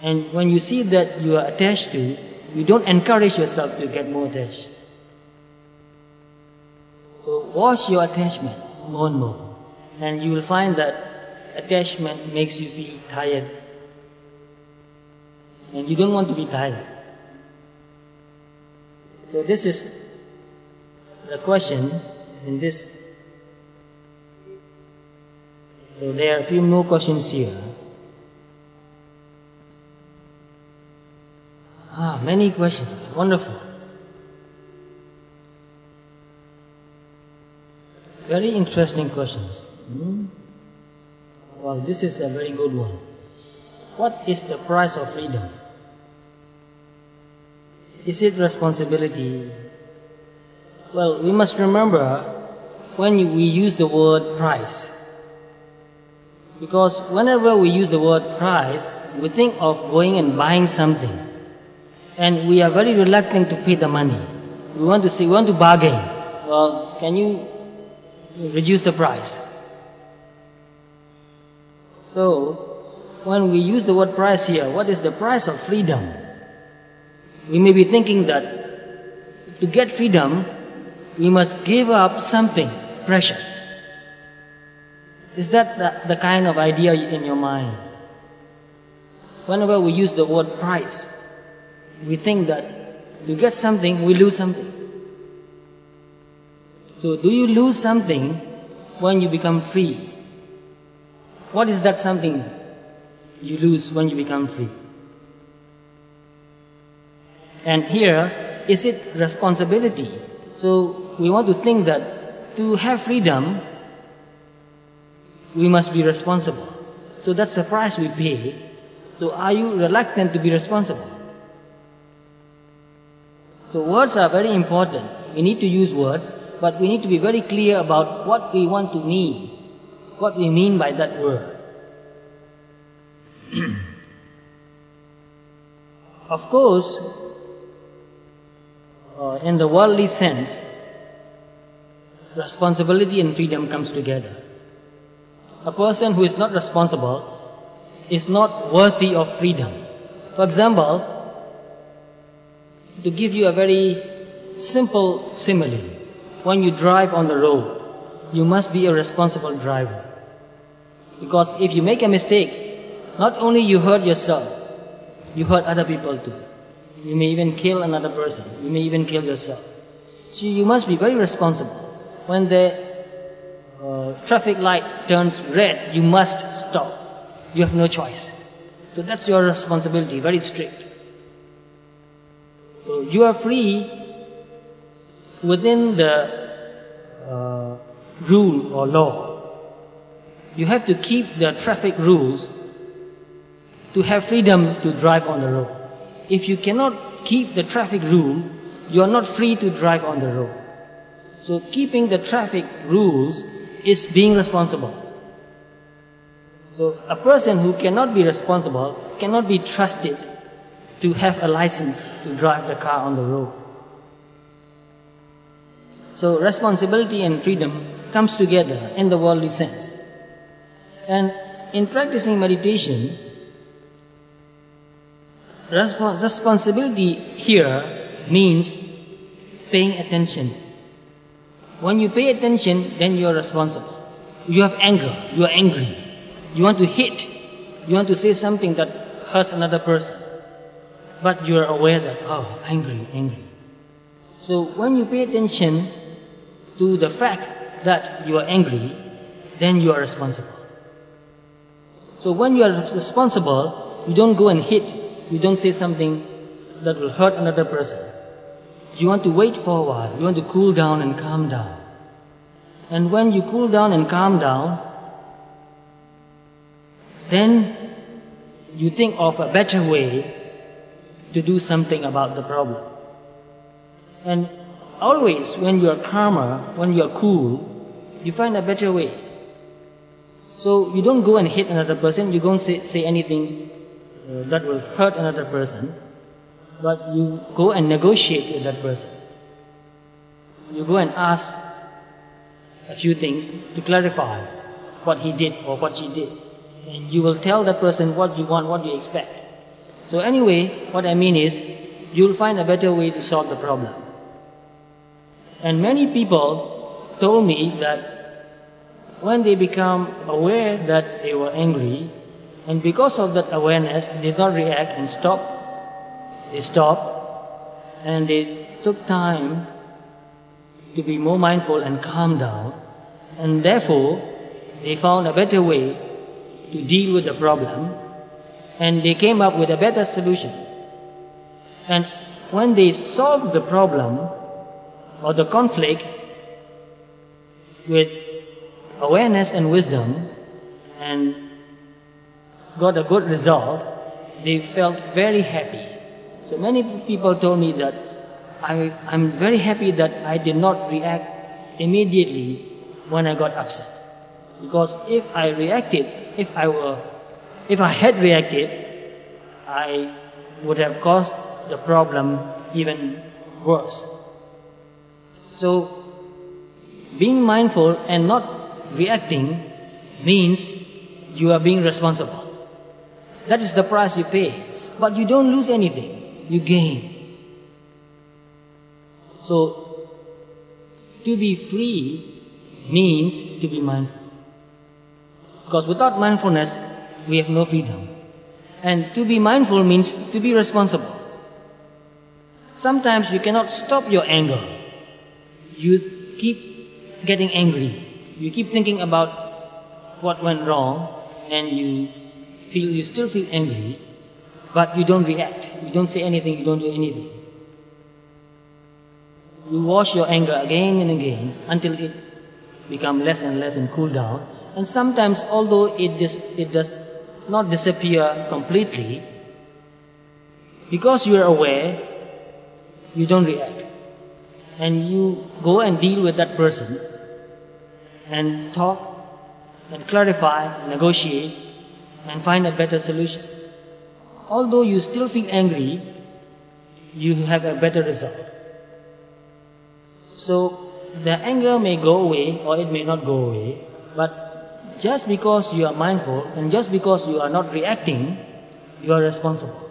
and when you see that you are attached to, you don't encourage yourself to get more attached. So watch your attachment more and more, and you will find that attachment makes you feel tired, and you don't want to be tired. So this is the question in this. So there are a few more questions here. Many questions. Wonderful. Very interesting questions. Well, this is a very good one. What is the price of freedom? Is it responsibility? Well, we must remember when we use the word price. Because whenever we use the word price, we think of going and buying something. And we are very reluctant to pay the money. We want to bargain. Well, can you reduce the price? So, when we use the word price here, what is the price of freedom? We may be thinking that to get freedom, we must give up something precious. Is that the kind of idea in your mind? Whenever we use the word price, we think that to get something, we lose something. So do you lose something when you become free? What is that something you lose when you become free? And here, is it responsibility? So we want to think that to have freedom, we must be responsible. So that's the price we pay. So are you reluctant to be responsible? So words are very important. We need to use words, but we need to be very clear about what we want to mean, what we mean by that word. Of course, in the worldly sense, responsibility and freedom comes together. A person who is not responsible is not worthy of freedom. For example, to give you a very simple simile, when you drive on the road, you must be a responsible driver. Because if you make a mistake, not only you hurt yourself, you hurt other people too. You may even kill another person. You may even kill yourself. So you must be very responsible. When the traffic light turns red, you must stop. You have no choice. So that's your responsibility, very strict. So you are free within the rule or law. You have to keep the traffic rules to have freedom to drive on the road. If you cannot keep the traffic rule, you are not free to drive on the road. So keeping the traffic rules is being responsible. So a person who cannot be responsible cannot be trusted to have a license to drive the car on the road. So responsibility and freedom comes together in the worldly sense. And in practicing meditation, responsibility here means paying attention. When you pay attention, then you are responsible. You have anger, you are angry. You want to hit, you want to say something that hurts another person. But you are aware that, oh, angry. So when you pay attention to the fact that you are angry, then you are responsible. So when you are responsible, you don't go and hit, you don't say something that will hurt another person. You want to wait for a while, you want to cool down and calm down. And when you cool down and calm down, then you think of a better way to do something about the problem. And always when you are calmer, when you are cool, you find a better way. So you don't go and hit another person, you don't say anything that will hurt another person, but you go and negotiate with that person. You go and ask a few things to clarify what he did or what she did. And you will tell that person what you want, what you expect. So anyway, what I mean is, you'll find a better way to solve the problem. And many people told me that when they become aware that they were angry, and because of that awareness, they did not react and stop. They stopped, and they took time to be more mindful and calm down, and therefore they found a better way to deal with the problem, and they came up with a better solution. And when they solved the problem or the conflict with awareness and wisdom and got a good result, they felt very happy. So many people told me that I'm very happy that I did not react immediately when I got upset. Because if I had reacted, I would have caused the problem even worse. So being mindful and not reacting means you are being responsible. That is the price you pay. But you don't lose anything, you gain. So to be free means to be mindful. Because without mindfulness, we have no freedom. And to be mindful means to be responsible. Sometimes you cannot stop your anger. You keep getting angry. You keep thinking about what went wrong, and you still feel angry, but you don't react. You don't say anything, you don't do anything. You wash your anger again and again until it becomes less and less and cool down. And sometimes, although it does not disappear completely, because you are aware, you don't react. And you go and deal with that person and talk and clarify, negotiate, and find a better solution. Although you still feel angry, you have a better result. So the anger may go away or it may not go away, but just because you are mindful and just because you are not reacting, you are responsible.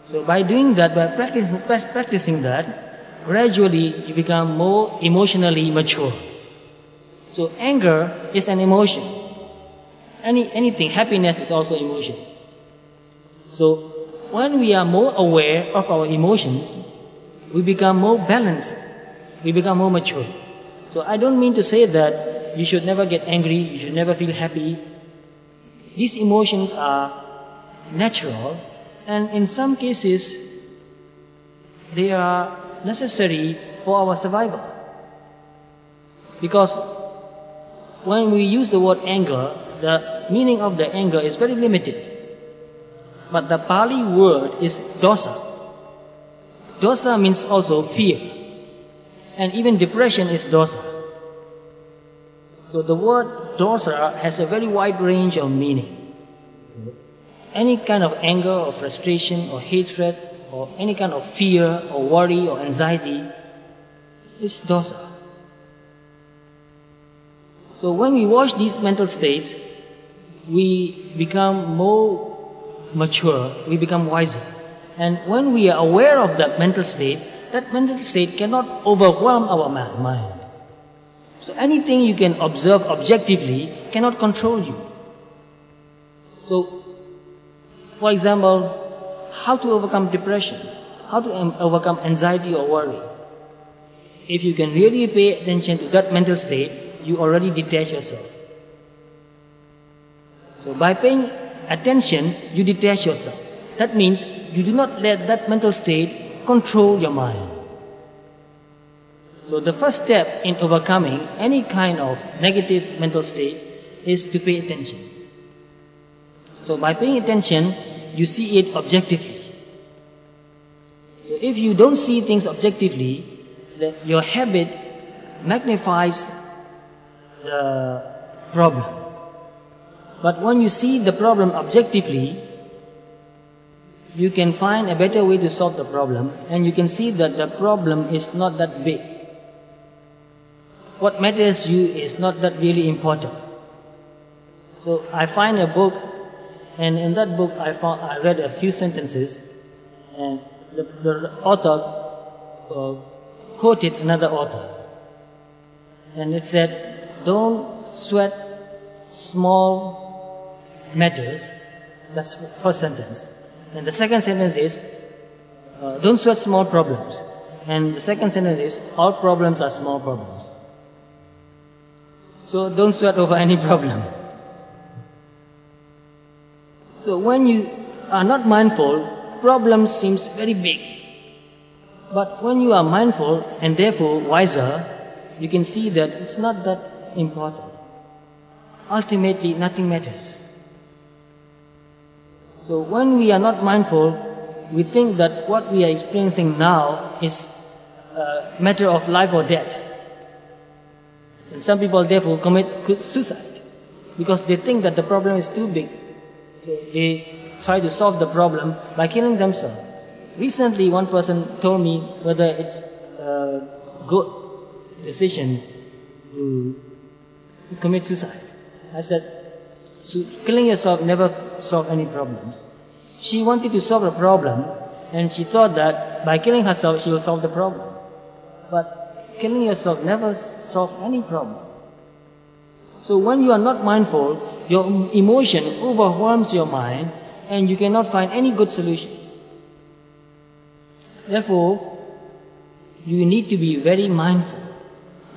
So by doing that, by practicing that, gradually you become more emotionally mature. So anger is an emotion. Anything, happiness is also emotion. So when we are more aware of our emotions, we become more balanced, we become more mature. So I don't mean to say that you should never get angry, you should never feel happy. These emotions are natural, and in some cases, they are necessary for our survival. Because when we use the word anger, the meaning of the anger is very limited. But the Pali word is dosa. Dosa means also fear. And even depression is dosa. So the word dosa has a very wide range of meaning. Any kind of anger or frustration or hatred or any kind of fear or worry or anxiety is dosa. So when we watch these mental states, we become more mature, we become wiser. And when we are aware of that mental state cannot overwhelm our mind. So anything you can observe objectively cannot control you. So, for example, how to overcome depression, how to overcome anxiety or worry. If you can really pay attention to that mental state, you already detach yourself. So by paying attention, you detach yourself. That means you do not let that mental state control your mind. So the first step in overcoming any kind of negative mental state is to pay attention. So by paying attention, you see it objectively. So if you don't see things objectively, your habit magnifies the problem. But when you see the problem objectively, you can find a better way to solve the problem, and you can see that the problem is not that big. What matters to you is not that really important. So I find a book, and in that book I read a few sentences, and the author quoted another author. And it said, don't sweat small matters. That's the first sentence. And the second sentence is, don't sweat small problems. And the second sentence is, all problems are small problems. So don't sweat over any problem. So when you are not mindful, problem seems very big. But when you are mindful and therefore wiser, you can see that it's not that important. Ultimately, nothing matters. So when we are not mindful, we think that what we are experiencing now is a matter of life or death. And some people therefore commit suicide because they think that the problem is too big. So they try to solve the problem by killing themselves. Recently, one person told me whether it's a good decision to commit suicide. I said, so killing yourself never solve any problems. She wanted to solve a problem, and she thought that by killing herself she will solve the problem. But killing yourself never solves any problem. So when you are not mindful, your emotion overwhelms your mind, and you cannot find any good solution. Therefore, you need to be very mindful,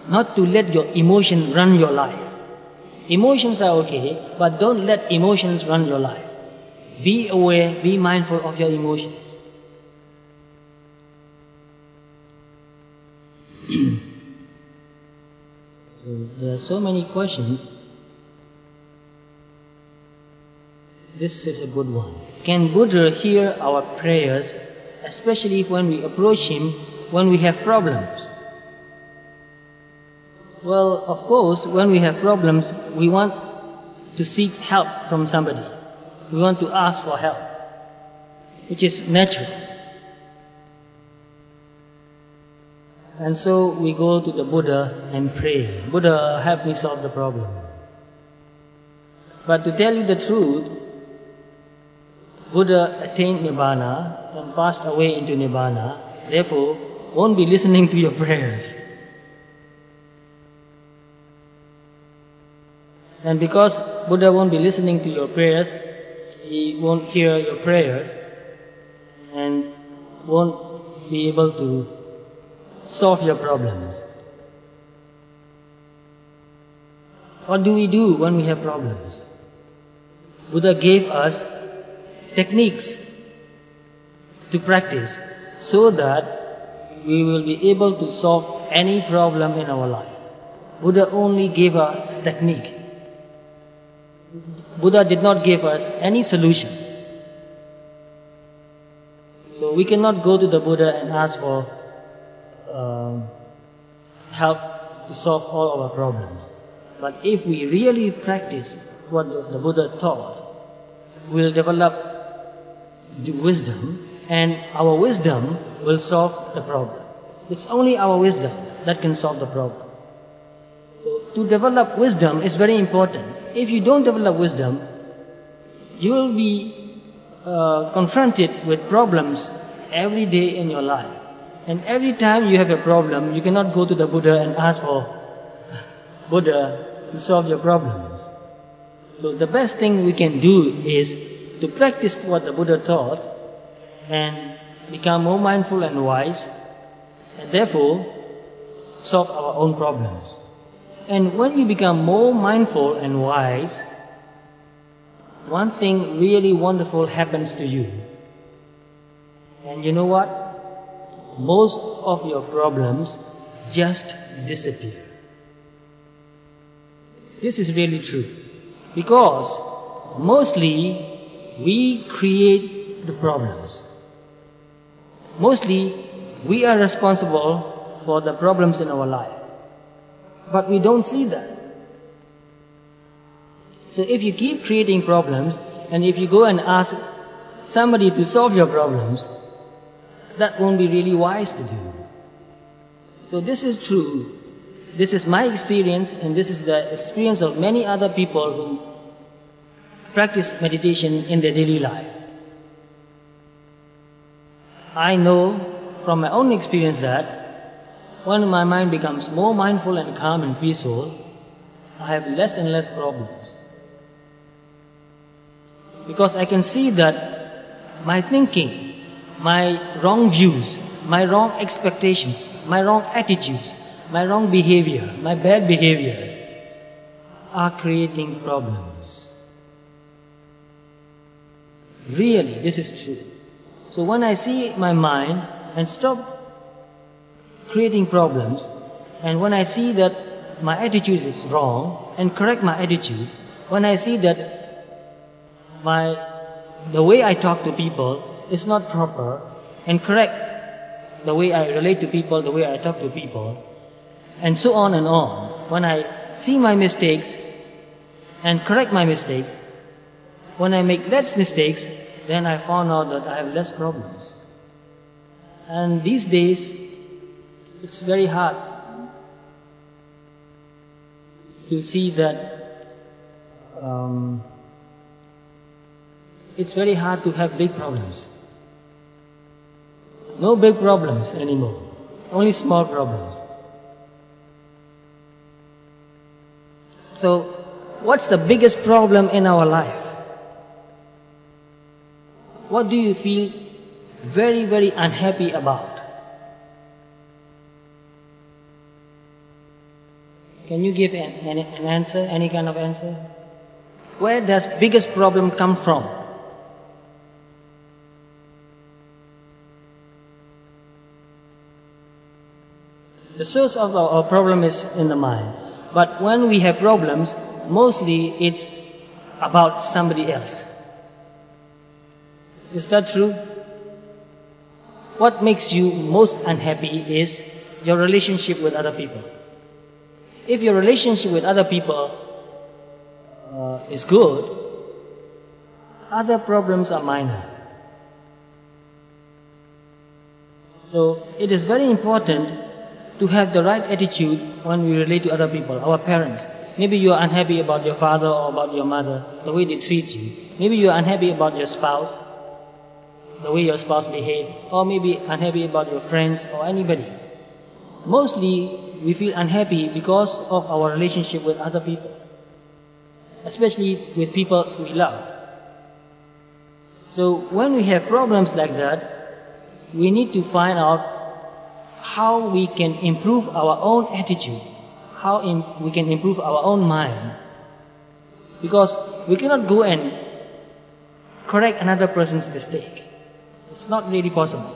not to let your emotion run your life. Emotions are okay, but don't let emotions run your life. Be aware, be mindful of your emotions. So there are so many questions. This is a good one. Can Buddha hear our prayers, especially when we approach him when we have problems? Well, of course, when we have problems, we want to seek help from somebody. We want to ask for help, which is natural. And so we go to the Buddha and pray, Buddha, help me solve the problem. But to tell you the truth, Buddha attained Nibbana and passed away into Nibbana, therefore won't be listening to your prayers. And because Buddha won't be listening to your prayers, he won't hear your prayers and won't be able to solve your problems. What do we do when we have problems? Buddha gave us techniques to practice so that we will be able to solve any problem in our life. Buddha only gave us technique. Buddha did not give us any solution. So we cannot go to the Buddha and ask for help to solve all our problems. But if we really practice what the Buddha taught, we'll develop the wisdom, and our wisdom will solve the problem. It's only our wisdom that can solve the problem. So to develop wisdom is very important. If you don't develop wisdom, you will be confronted with problems every day in your life. And every time you have a problem, you cannot go to the Buddha and ask for Buddha to solve your problems. So the best thing we can do is to practice what the Buddha taught and become more mindful and wise, and therefore solve our own problems. And when you become more mindful and wise, one thing really wonderful happens to you. And you know what? Most of your problems just disappear. This is really true. Because mostly we create the problems. Mostly we are responsible for the problems in our life. But we don't see that. So if you keep creating problems, and if you go and ask somebody to solve your problems, that won't be really wise to do. So this is true. This is my experience, and this is the experience of many other people who practice meditation in their daily life. I know from my own experience that when my mind becomes more mindful and calm and peaceful, I have less and less problems. Because I can see that my thinking, my wrong views, my wrong expectations, my wrong attitudes, my wrong behavior, my bad behaviors are creating problems. Really, this is true. So when I see my mind and stop creating problems, and when I see that my attitude is wrong and correct my attitude, when I see that the way I talk to people is not proper, and correct the way I relate to people, the way I talk to people, and so on and on. When I see my mistakes and correct my mistakes, when I make less mistakes, then I found out that I have less problems. And these days, it's very hard to see that it's very hard to have big problems. No big problems anymore, only small problems. So, what's the biggest problem in our life? What do you feel very, very unhappy about? Can you give an answer, any kind of answer? Where does biggest problem come from? The source of our problem is in the mind. But when we have problems, mostly it's about somebody else. Is that true? What makes you most unhappy is your relationship with other people. If your relationship with other people is good, other problems are minor. So it is very important to have the right attitude when we relate to other people, our parents. Maybe you are unhappy about your father or about your mother, the way they treat you. Maybe you are unhappy about your spouse, the way your spouse behaves, or maybe unhappy about your friends or anybody. Mostly, we feel unhappy because of our relationship with other people, especially with people we love. So when we have problems like that, we need to find out how we can improve our own attitude, how we can improve our own mind. Because we cannot go and correct another person's mistake. It's not really possible.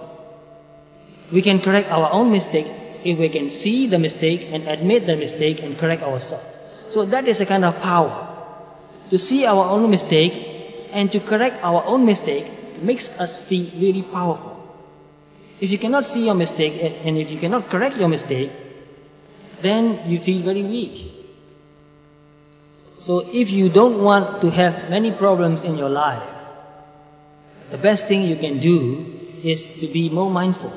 We can correct our own mistake if we can see the mistake and admit the mistake and correct ourselves. So that is a kind of power. To see our own mistake and to correct our own mistake makes us feel really powerful. If you cannot see your mistake and if you cannot correct your mistake, then you feel very weak. So if you don't want to have many problems in your life, the best thing you can do is to be more mindful.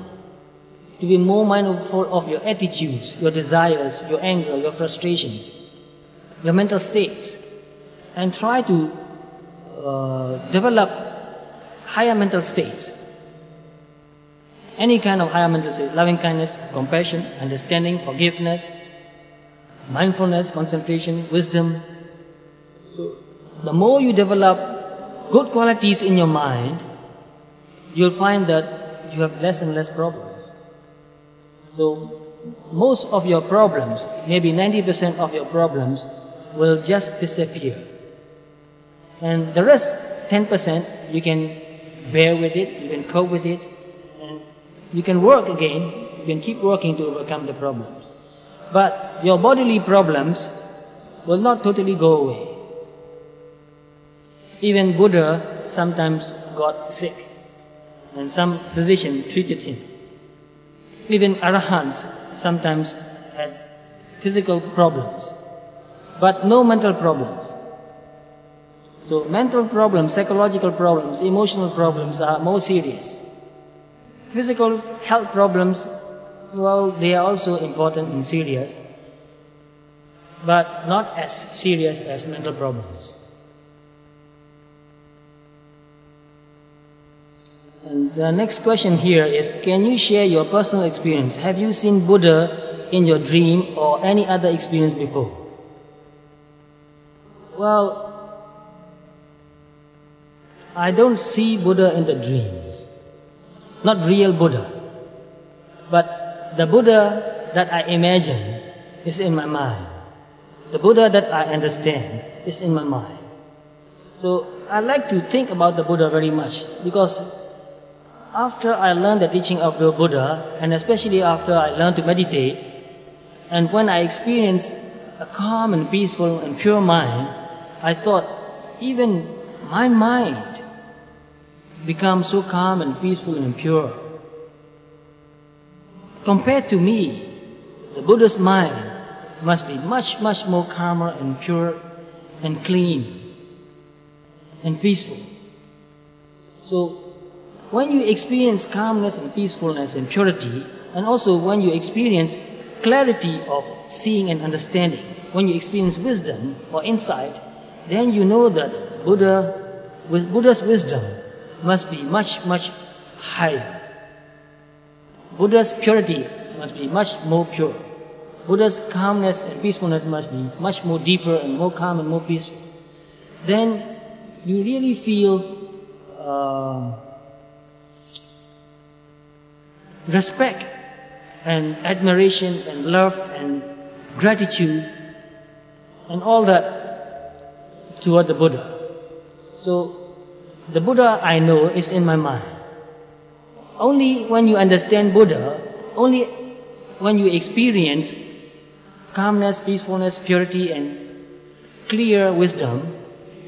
To be more mindful of your attitudes, your desires, your anger, your frustrations, your mental states, and try to develop higher mental states. Any kind of higher mental state, loving kindness, compassion, understanding, forgiveness, mindfulness, concentration, wisdom. So the more you develop good qualities in your mind, you'll find that you have less and less problems. So most of your problems, maybe 90% of your problems, will just disappear. And the rest, 10%, you can bear with it, you can cope with it, and you can work again, you can keep working to overcome the problems. But your bodily problems will not totally go away. Even Buddha sometimes got sick, and some physician treated him. Even Arahants sometimes had physical problems, but no mental problems. So mental problems, psychological problems, emotional problems are more serious. Physical health problems, well, they are also important and serious, but not as serious as mental problems. And the next question here is, can you share your personal experience? Have you seen Buddha in your dream or any other experience before? Well, I don't see Buddha in the dreams. Not real Buddha. But the Buddha that I imagine is in my mind. The Buddha that I understand is in my mind. So I like to think about the Buddha very much, because after I learned the teaching of the Buddha, and especially after I learned to meditate, and when I experienced a calm and peaceful and pure mind, I thought, even my mind becomes so calm and peaceful and pure. Compared to me, the Buddha's mind must be much, much more calmer and pure and clean and peaceful. So when you experience calmness and peacefulness and purity, and also when you experience clarity of seeing and understanding, when you experience wisdom or insight, then you know that Buddha's wisdom must be much, much higher. Buddha's purity must be much more pure. Buddha's calmness and peacefulness must be much more deeper and more calm and more peaceful. Then you really feel respect and admiration and love and gratitude and all that toward the Buddha. So the Buddha I know is in my mind. Only when you understand Buddha, only when you experience calmness, peacefulness, purity, and clear wisdom,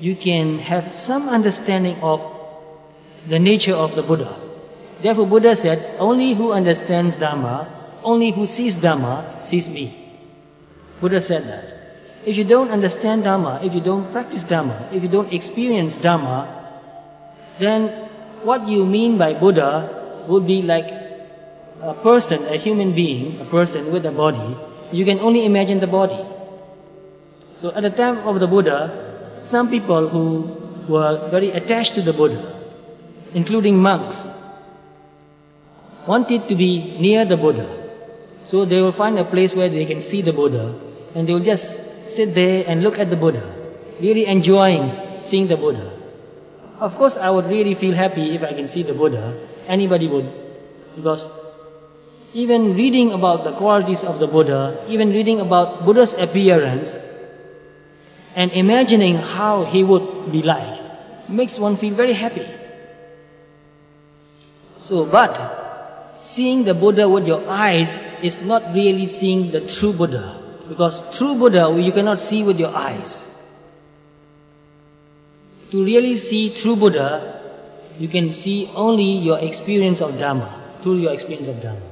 you can have some understanding of the nature of the Buddha. Therefore, Buddha said, only who understands Dhamma, only who sees Dhamma, sees me. Buddha said that. If you don't understand Dhamma, if you don't practice Dhamma, if you don't experience Dhamma, then what you mean by Buddha would be like a person, a human being, a person with a body. You can only imagine the body. So at the time of the Buddha, some people who were very attached to the Buddha, including monks, wanted to be near the Buddha. So they will find a place where they can see the Buddha, and they will just sit there and look at the Buddha, really enjoying seeing the Buddha. Of course, I would really feel happy if I can see the Buddha. Anybody would, because even reading about the qualities of the Buddha, even reading about Buddha's appearance, and imagining how he would be like, makes one feel very happy. So, but seeing the Buddha with your eyes is not really seeing the true Buddha, because true Buddha you cannot see with your eyes. To really see true Buddha, you can see only your experience of Dhamma, through your experience of Dhamma.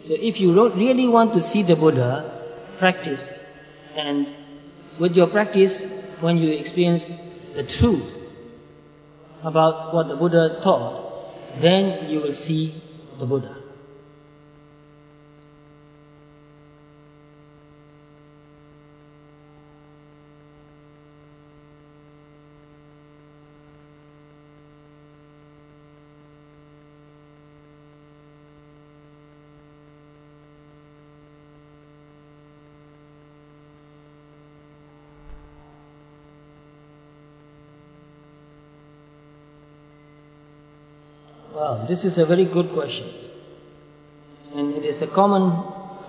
So if you really want to see the Buddha, practice, and with your practice, when you experience the truth about what the Buddha taught, then you will see the Buddha. Well, this is a very good question. And it is a common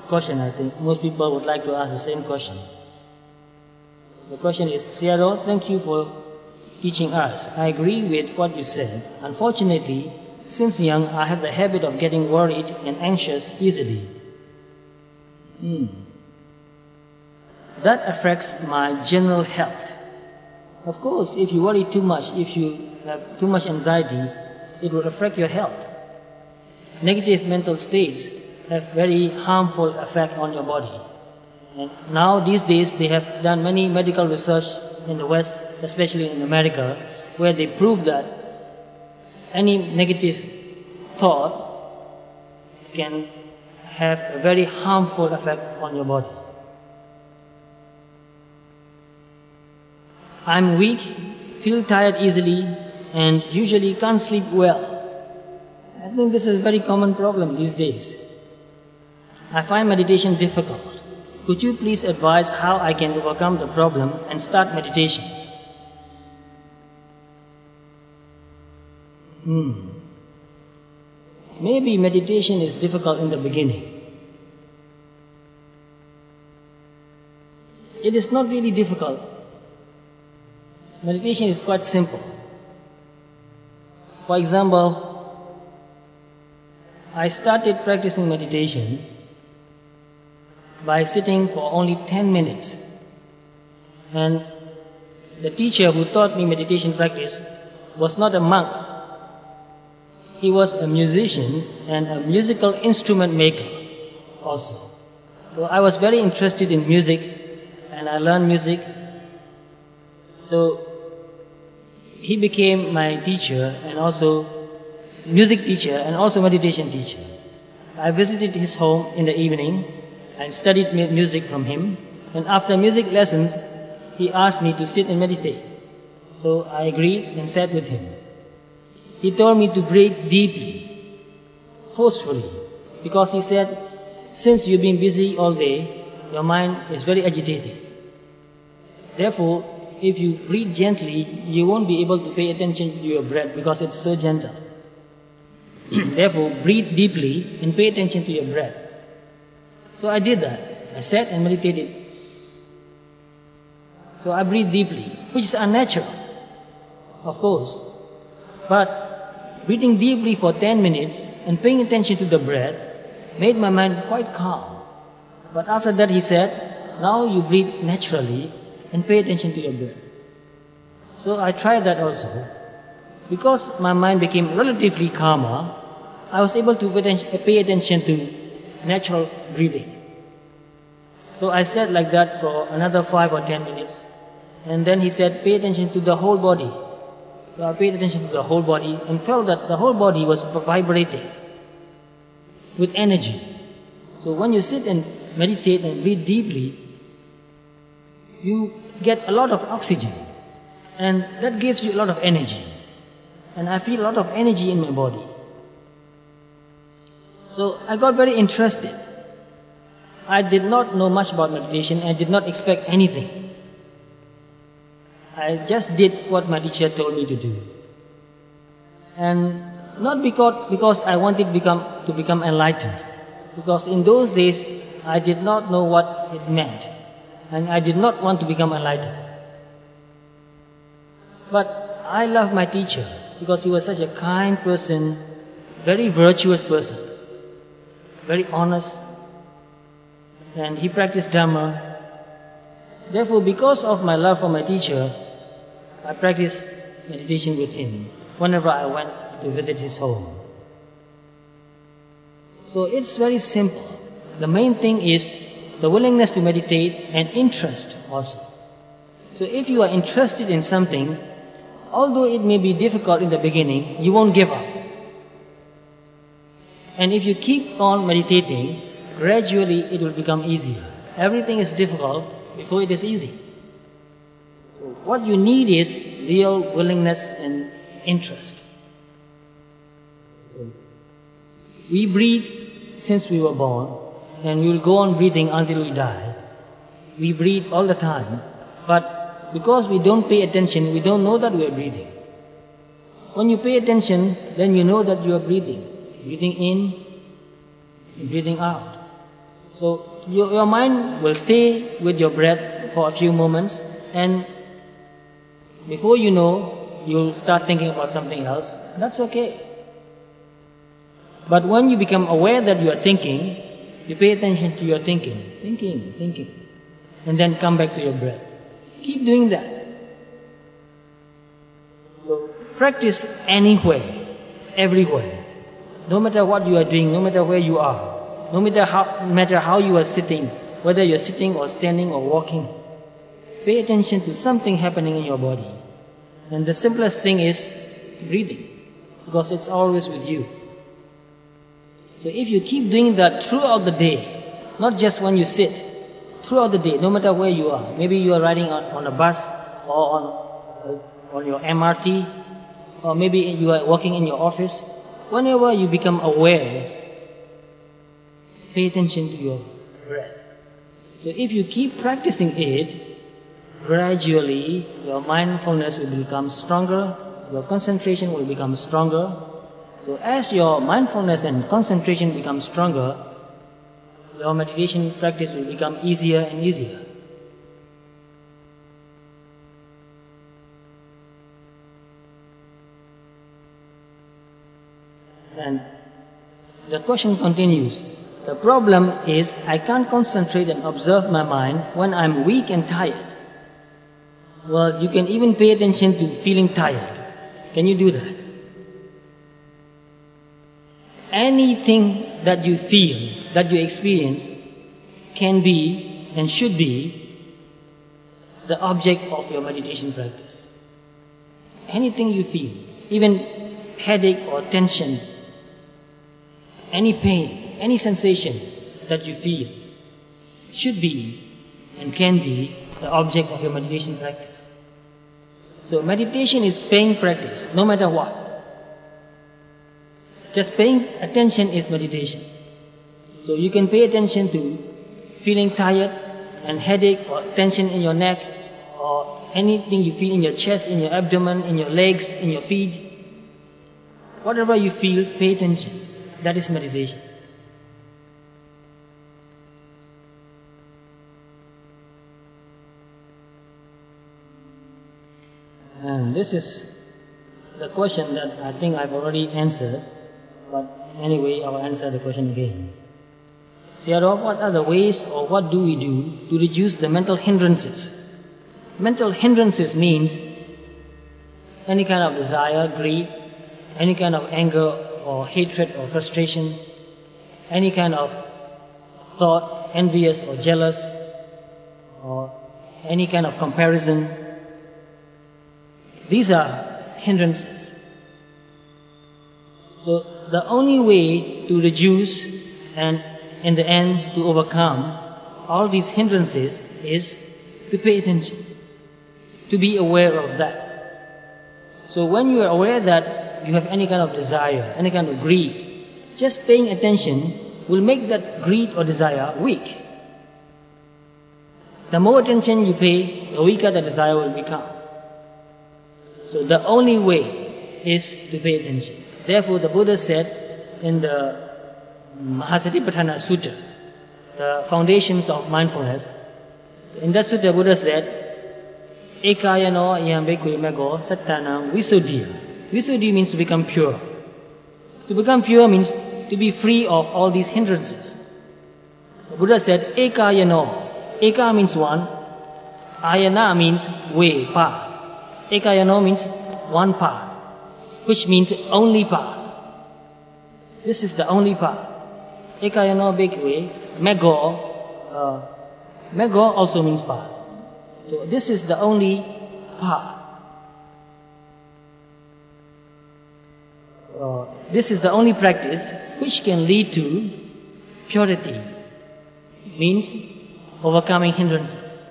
question, I think. Most people would like to ask the same question. The question is, Sayadaw, thank you for teaching us. I agree with what you said. Unfortunately, since young, I have the habit of getting worried and anxious easily. That affects my general health. Of course, if you worry too much, if you have too much anxiety, it will affect your health. Negative mental states have very harmful effect on your body. And now, these days, they have done many medical research in the West, especially in America, where they prove that any negative thought can have a very harmful effect on your body. I'm weak, feel tired easily, and usually can't sleep well. I think this is a very common problem these days. I find meditation difficult. Could you please advise how I can overcome the problem and start meditation? Maybe meditation is difficult in the beginning. It is not really difficult. Meditation is quite simple. For example, I started practicing meditation by sitting for only 10 minutes. And the teacher who taught me meditation practice was not a monk. He was a musician and a musical instrument maker also. So I was very interested in music, and I learned music. So he became my teacher, and also music teacher, and also meditation teacher. I visited his home in the evening and studied music from him. And after music lessons, he asked me to sit and meditate. So I agreed and sat with him. He told me to breathe deeply, forcefully, because he said, since you've been busy all day, your mind is very agitated. Therefore, if you breathe gently, you won't be able to pay attention to your breath because it's so gentle. Therefore, breathe deeply and pay attention to your breath. So I did that. I sat and meditated So I breathe deeply, which is unnatural, of course. But breathing deeply for 10 minutes and paying attention to the breath made my mind quite calm. But after that he said, now you breathe naturally and pay attention to your breath. So I tried that also. Because my mind became relatively calmer, I was able to pay attention to natural breathing. So I sat like that for another 5 or 10 minutes. And then he said, pay attention to the whole body. So I paid attention to the whole body and felt that the whole body was vibrating with energy. So when you sit and meditate and breathe deeply, you get a lot of oxygen. And that gives you a lot of energy. And I feel a lot of energy in my body. So I got very interested. I did not know much about meditation. I did not expect anything. I just did what my teacher told me to do. And not because I wanted to become enlightened. Because in those days, I did not know what it meant. And I did not want to become enlightened. But I love my teacher because he was such a kind person, very virtuous person, very honest, and he practiced Dhamma. Therefore, because of my love for my teacher, I practiced meditation with him whenever I went to visit his home. So it's very simple. The main thing is the willingness to meditate and interest also. So if you are interested in something, although it may be difficult in the beginning, you won't give up. And if you keep on meditating, gradually it will become easier. Everything is difficult before it is easy. So what you need is real willingness and interest. So we breathe since we were born, and we will go on breathing until we die. We breathe all the time, but because we don't pay attention, we don't know that we are breathing. When you pay attention, then you know that you are breathing. Breathing in and breathing out. So your mind will stay with your breath for a few moments, and before you know, you'll start thinking about something else. That's okay. But when you become aware that you are thinking, you pay attention to your thinking, and then come back to your breath. Keep doing that. So practice anywhere, everywhere. No matter what you are doing, no matter where you are, no matter how you are sitting, whether you're sitting or standing or walking, pay attention to something happening in your body. And the simplest thing is breathing, because it's always with you. So if you keep doing that throughout the day, not just when you sit, throughout the day, no matter where you are, maybe you are riding on a bus or on your MRT, or maybe you are working in your office, whenever you become aware, pay attention to your breath. So if you keep practicing it, gradually your mindfulness will become stronger, your concentration will become stronger. So as your mindfulness and concentration become stronger, your meditation practice will become easier and easier. And the question continues. The problem is I can't concentrate and observe my mind when I'm weak and tired. Well, you can even pay attention to feeling tired. Can you do that? Anything that you feel, that you experience, can be and should be the object of your meditation practice. Anything you feel, even headache or tension, any pain, any sensation that you feel, should be and can be the object of your meditation practice. So meditation is paying practice, no matter what. Just paying attention is meditation. So you can pay attention to feeling tired and headache or tension in your neck or anything you feel in your chest, in your abdomen, in your legs, in your feet. Whatever you feel, pay attention. That is meditation. And this is the question that I think I've already answered, but anyway, I'll answer the question again. Sayadaw, what are the ways or what do we do to reduce the mental hindrances? Mental hindrances means any kind of desire, greed, any kind of anger or hatred or frustration, any kind of thought, envious or jealous, or any kind of comparison. These are hindrances. So the only way to reduce and in the end to overcome all these hindrances is to pay attention, to be aware of that. So when you are aware that you have any kind of desire, any kind of greed, just paying attention will make that greed or desire weak. The more attention you pay, the weaker the desire will become. So the only way is to pay attention. Therefore, the Buddha said in the Mahasatipatthana Sutta, the foundations of mindfulness, in that sutta, Buddha said, Ekayano ayam bhikkhu mego sattanam visuddhiya. Visuddhi means to become pure. To become pure means to be free of all these hindrances. The Buddha said, Ekayano. Eka means one. Ayana means way, path. Ekayano means one path, which means only path. This is the only path. Ekayano bhikkhu mego. Mego also means path. So this is the only path. This is the only practice which can lead to purity, means overcoming hindrances.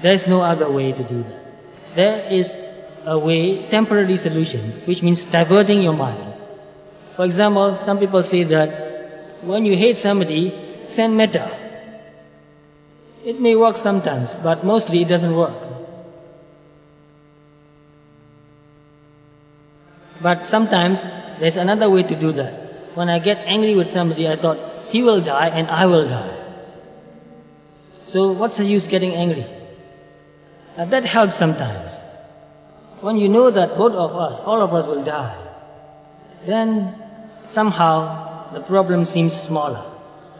There is no other way to do that. There is a way, temporary solution, which means diverting your mind. For example, some people say that when you hate somebody, send metta. It may work sometimes, but mostly it doesn't work. But sometimes there's another way to do that. When I get angry with somebody, I thought, he will die and I will die. So what's the use getting angry? That helps sometimes. When you know that both of us, all of us will die, then somehow the problem seems smaller,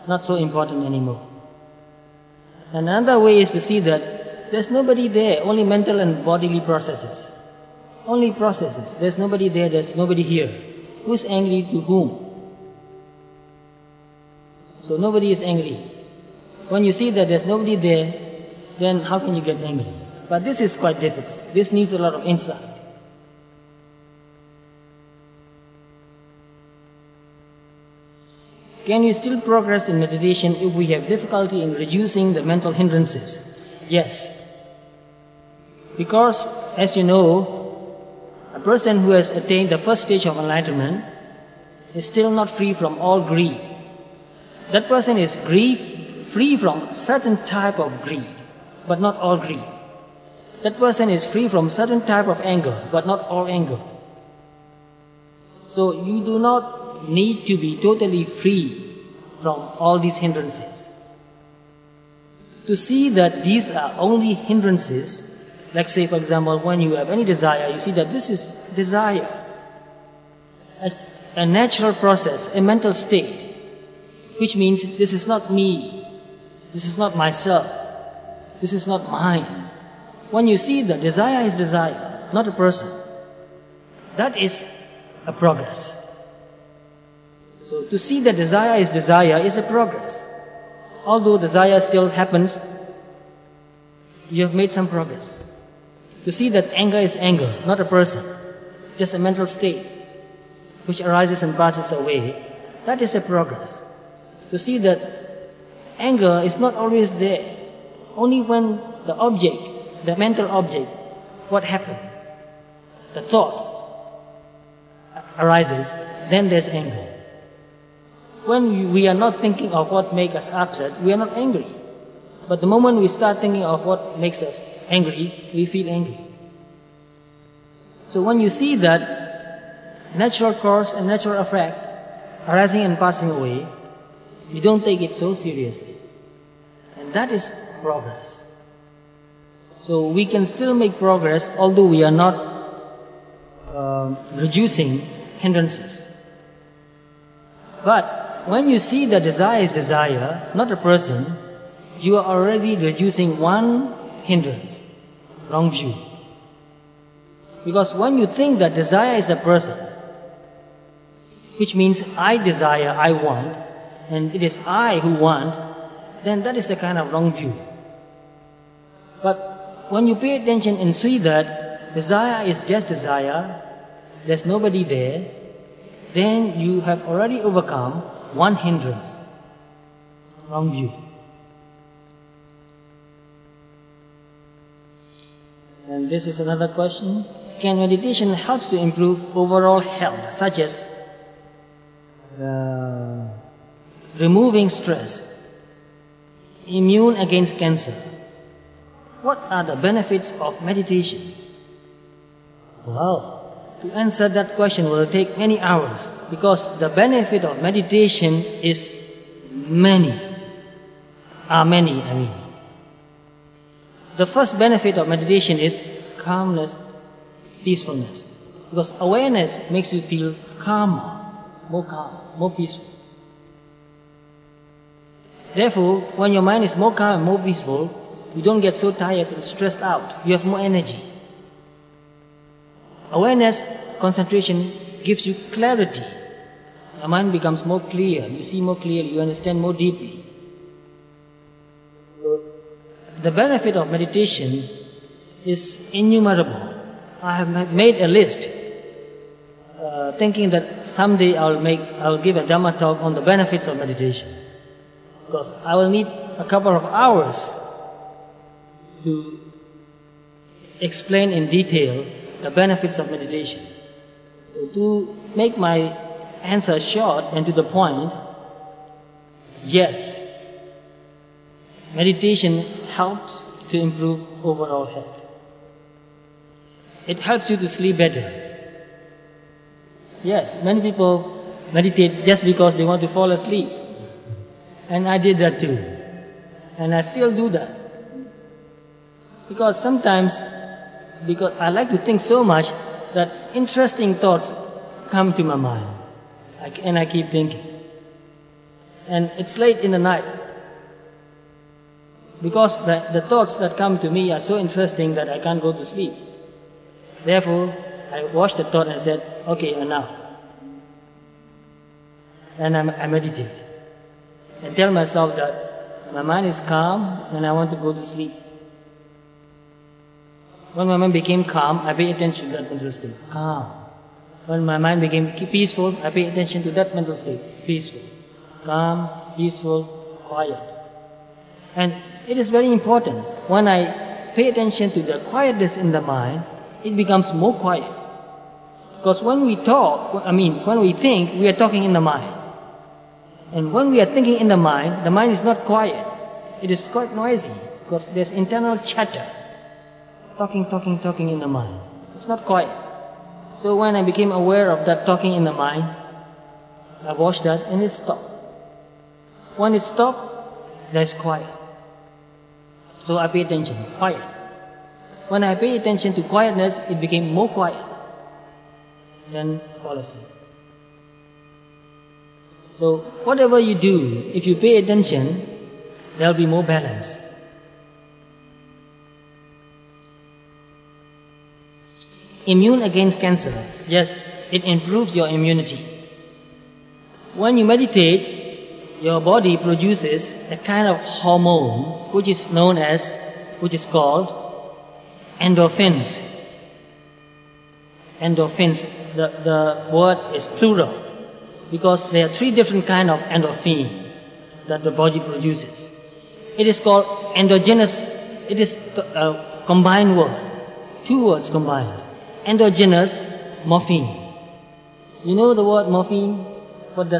not so important anymore. And another way is to see that there's nobody there, only mental and bodily processes. Only processes. There's nobody there, there's nobody here. Who's angry to whom? So nobody is angry. When you see that there's nobody there, then how can you get angry? But this is quite difficult. This needs a lot of insight. Can we still progress in meditation if we have difficulty in reducing the mental hindrances? Yes. Because, as you know, a person who has attained the first stage of enlightenment is still not free from all greed. That person is free from certain type of greed, but not all greed. That person is free from certain type of anger, but not all anger. So you do not need to be totally free from all these hindrances. To see that these are only hindrances, like say for example, when you have any desire, you see that this is desire, a natural process, a mental state, which means this is not me, this is not myself, this is not mine. When you see that desire is desire, not a person, that is a progress. So to see that desire is a progress. Although desire still happens, you have made some progress. To see that anger is anger, not a person, just a mental state which arises and passes away, that is a progress. To see that anger is not always there, only when the object, the mental object, what happened, the thought arises, then there's anger. When we are not thinking of what makes us upset, we are not angry. But the moment we start thinking of what makes us angry, we feel angry. So when you see that natural cause and natural effect arising and passing away, you don't take it so seriously. And that is progress. So we can still make progress, although we are not reducing hindrances. But when you see the desire is desire, not a person, you are already reducing one hindrance, wrong view. Because when you think that desire is a person, which means I desire, I want, and it is I who want, then that is a kind of wrong view. But when you pay attention and see that desire is just desire, there's nobody there, then you have already overcome one hindrance, wrong view. And this is another question. Can meditation help to improve overall health, such as removing stress, immune against cancer? What are the benefits of meditation? Well, to answer that question will take many hours, because the benefit of meditation is many. The first benefit of meditation is calmness, peacefulness. Because awareness makes you feel calmer, more peaceful. Therefore, when your mind is more calm and more peaceful, you don't get so tired and stressed out. You have more energy. Awareness, concentration gives you clarity. Your mind becomes more clear. You see more clearly. You understand more deeply. The benefit of meditation is innumerable. I have made a list, thinking that someday I'll give a Dhamma talk on the benefits of meditation, because I will need a couple of hours to explain in detail the benefits of meditation. So to make my answer short and to the point, yes, meditation helps to improve overall health. It helps you to sleep better. Yes, many people meditate just because they want to fall asleep. And I did that too. And I still do that. Because sometimes, because I like to think so much that interesting thoughts come to my mind. And I keep thinking. And it's late in the night. Because the thoughts that come to me are so interesting that I can't go to sleep. Therefore, I watched the thought and said, okay, enough. And I meditate. And tell myself that my mind is calm and I want to go to sleep. When my mind became calm, I pay attention to that mental state. Calm. When my mind became peaceful, I pay attention to that mental state. Peaceful. Calm, peaceful, quiet. And it is very important. When I pay attention to the quietness in the mind, it becomes more quiet. Because when we talk, when we think, we are talking in the mind. And when we are thinking in the mind is not quiet. It is quite noisy, because there's internal chatter. Talking in the mind. It's not quiet. So when I became aware of that talking in the mind, I watched that and it stopped. When it stopped, there's quiet. So I pay attention, quiet. When I pay attention to quietness, it became more quiet. Then fall asleep. So whatever you do, if you pay attention, there'll be more balance. Immune against cancer. Yes, it improves your immunity. When you meditate, your body produces a kind of hormone which is called endorphins. Endorphins, the word is plural, because there are 3 different kinds of endorphin that the body produces. It is called endogenous, it is a combined word, 2 words combined. Endogenous morphines. You know the word morphine? What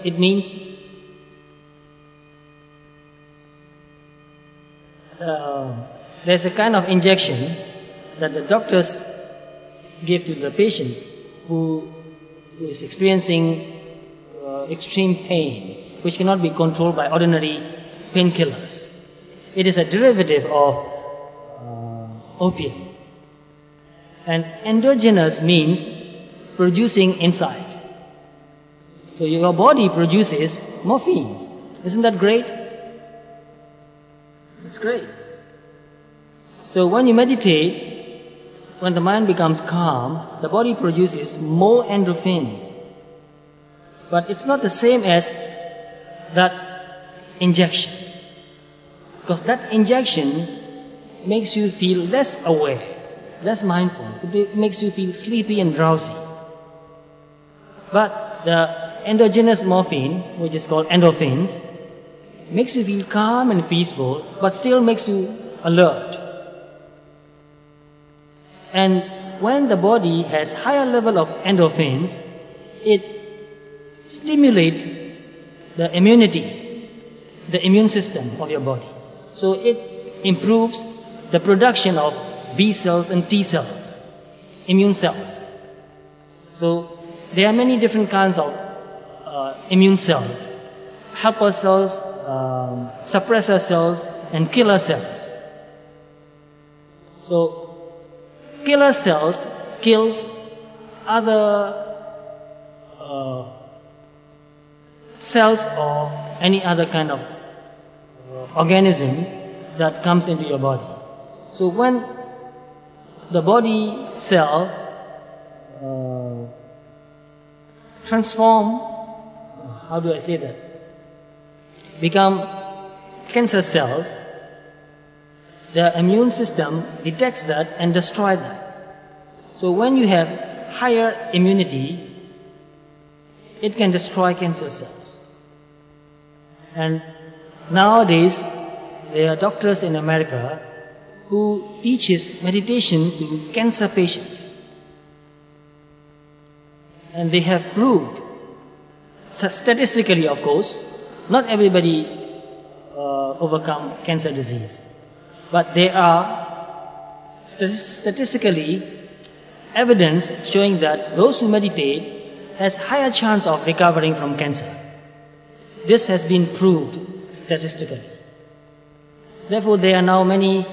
it means? There's a kind of injection that the doctors give to the patients who is experiencing extreme pain, which cannot be controlled by ordinary painkillers. It is a derivative of opium. And endogenous means producing inside. So your body produces morphines. Isn't that great? It's great. So when you meditate, when the mind becomes calm, the body produces more endorphins. But it's not the same as that injection. Because that injection makes you feel less aware, less mindful. It makes you feel sleepy and drowsy. But the endogenous morphine, which is called endorphins, makes you feel calm and peaceful, but still makes you alert. And when the body has higher level of endorphins, it stimulates the immunity, the immune system of your body. So it improves the production of B cells and T cells, immune cells. So there are many different kinds of immune cells, helper cells, suppressor cells, and killer cells. So killer cells kills other cells or any other kind of organisms that comes into your body. So when the body cell transform, how do I say that, become cancer cells, the immune system detects that and destroys that. So when you have higher immunity, it can destroy cancer cells. And nowadays, there are doctors in America who teaches meditation to cancer patients. And they have proved, statistically of course, not everybody overcome cancer disease. But there are statistically evidence showing that those who meditate has higher chance of recovering from cancer. This has been proved statistically. Therefore, there are now many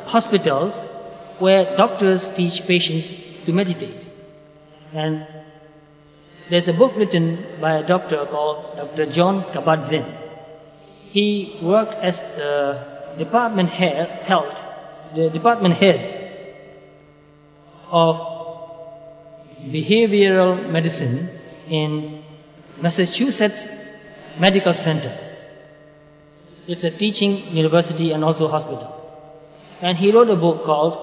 hospitals where doctors teach patients to meditate. And there's a book written by a doctor called Dr. John Kabat-Zinn. He worked as the department head of behavioral medicine in Massachusetts Medical Center. It's a teaching university and also hospital. And he wrote a book called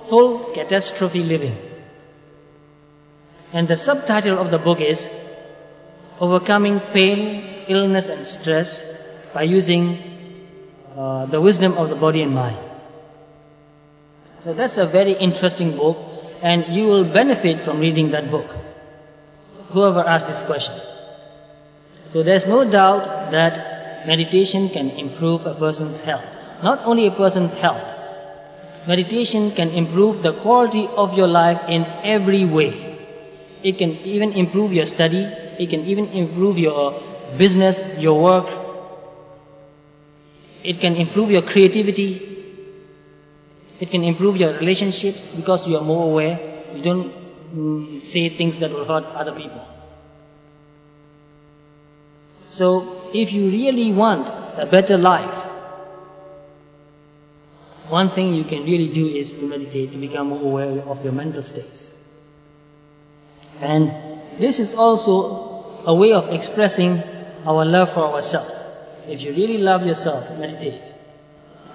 Full Catastrophe Living. And the subtitle of the book is Overcoming Pain, Illness and Stress by Using the Wisdom of the Body and Mind. So that's a very interesting book, and you will benefit from reading that book, whoever asked this question. So there's no doubt that meditation can improve a person's health. Not only a person's health, meditation can improve the quality of your life in every way. It can even improve your study, it can even improve your business, your work. It can improve your creativity. It can improve your relationships because you are more aware. You don't say things that will hurt other people. So, if you really want a better life, one thing you can really do is to meditate, to become more aware of your mental states. And this is also a way of expressing our love for ourselves. If you really love yourself, meditate.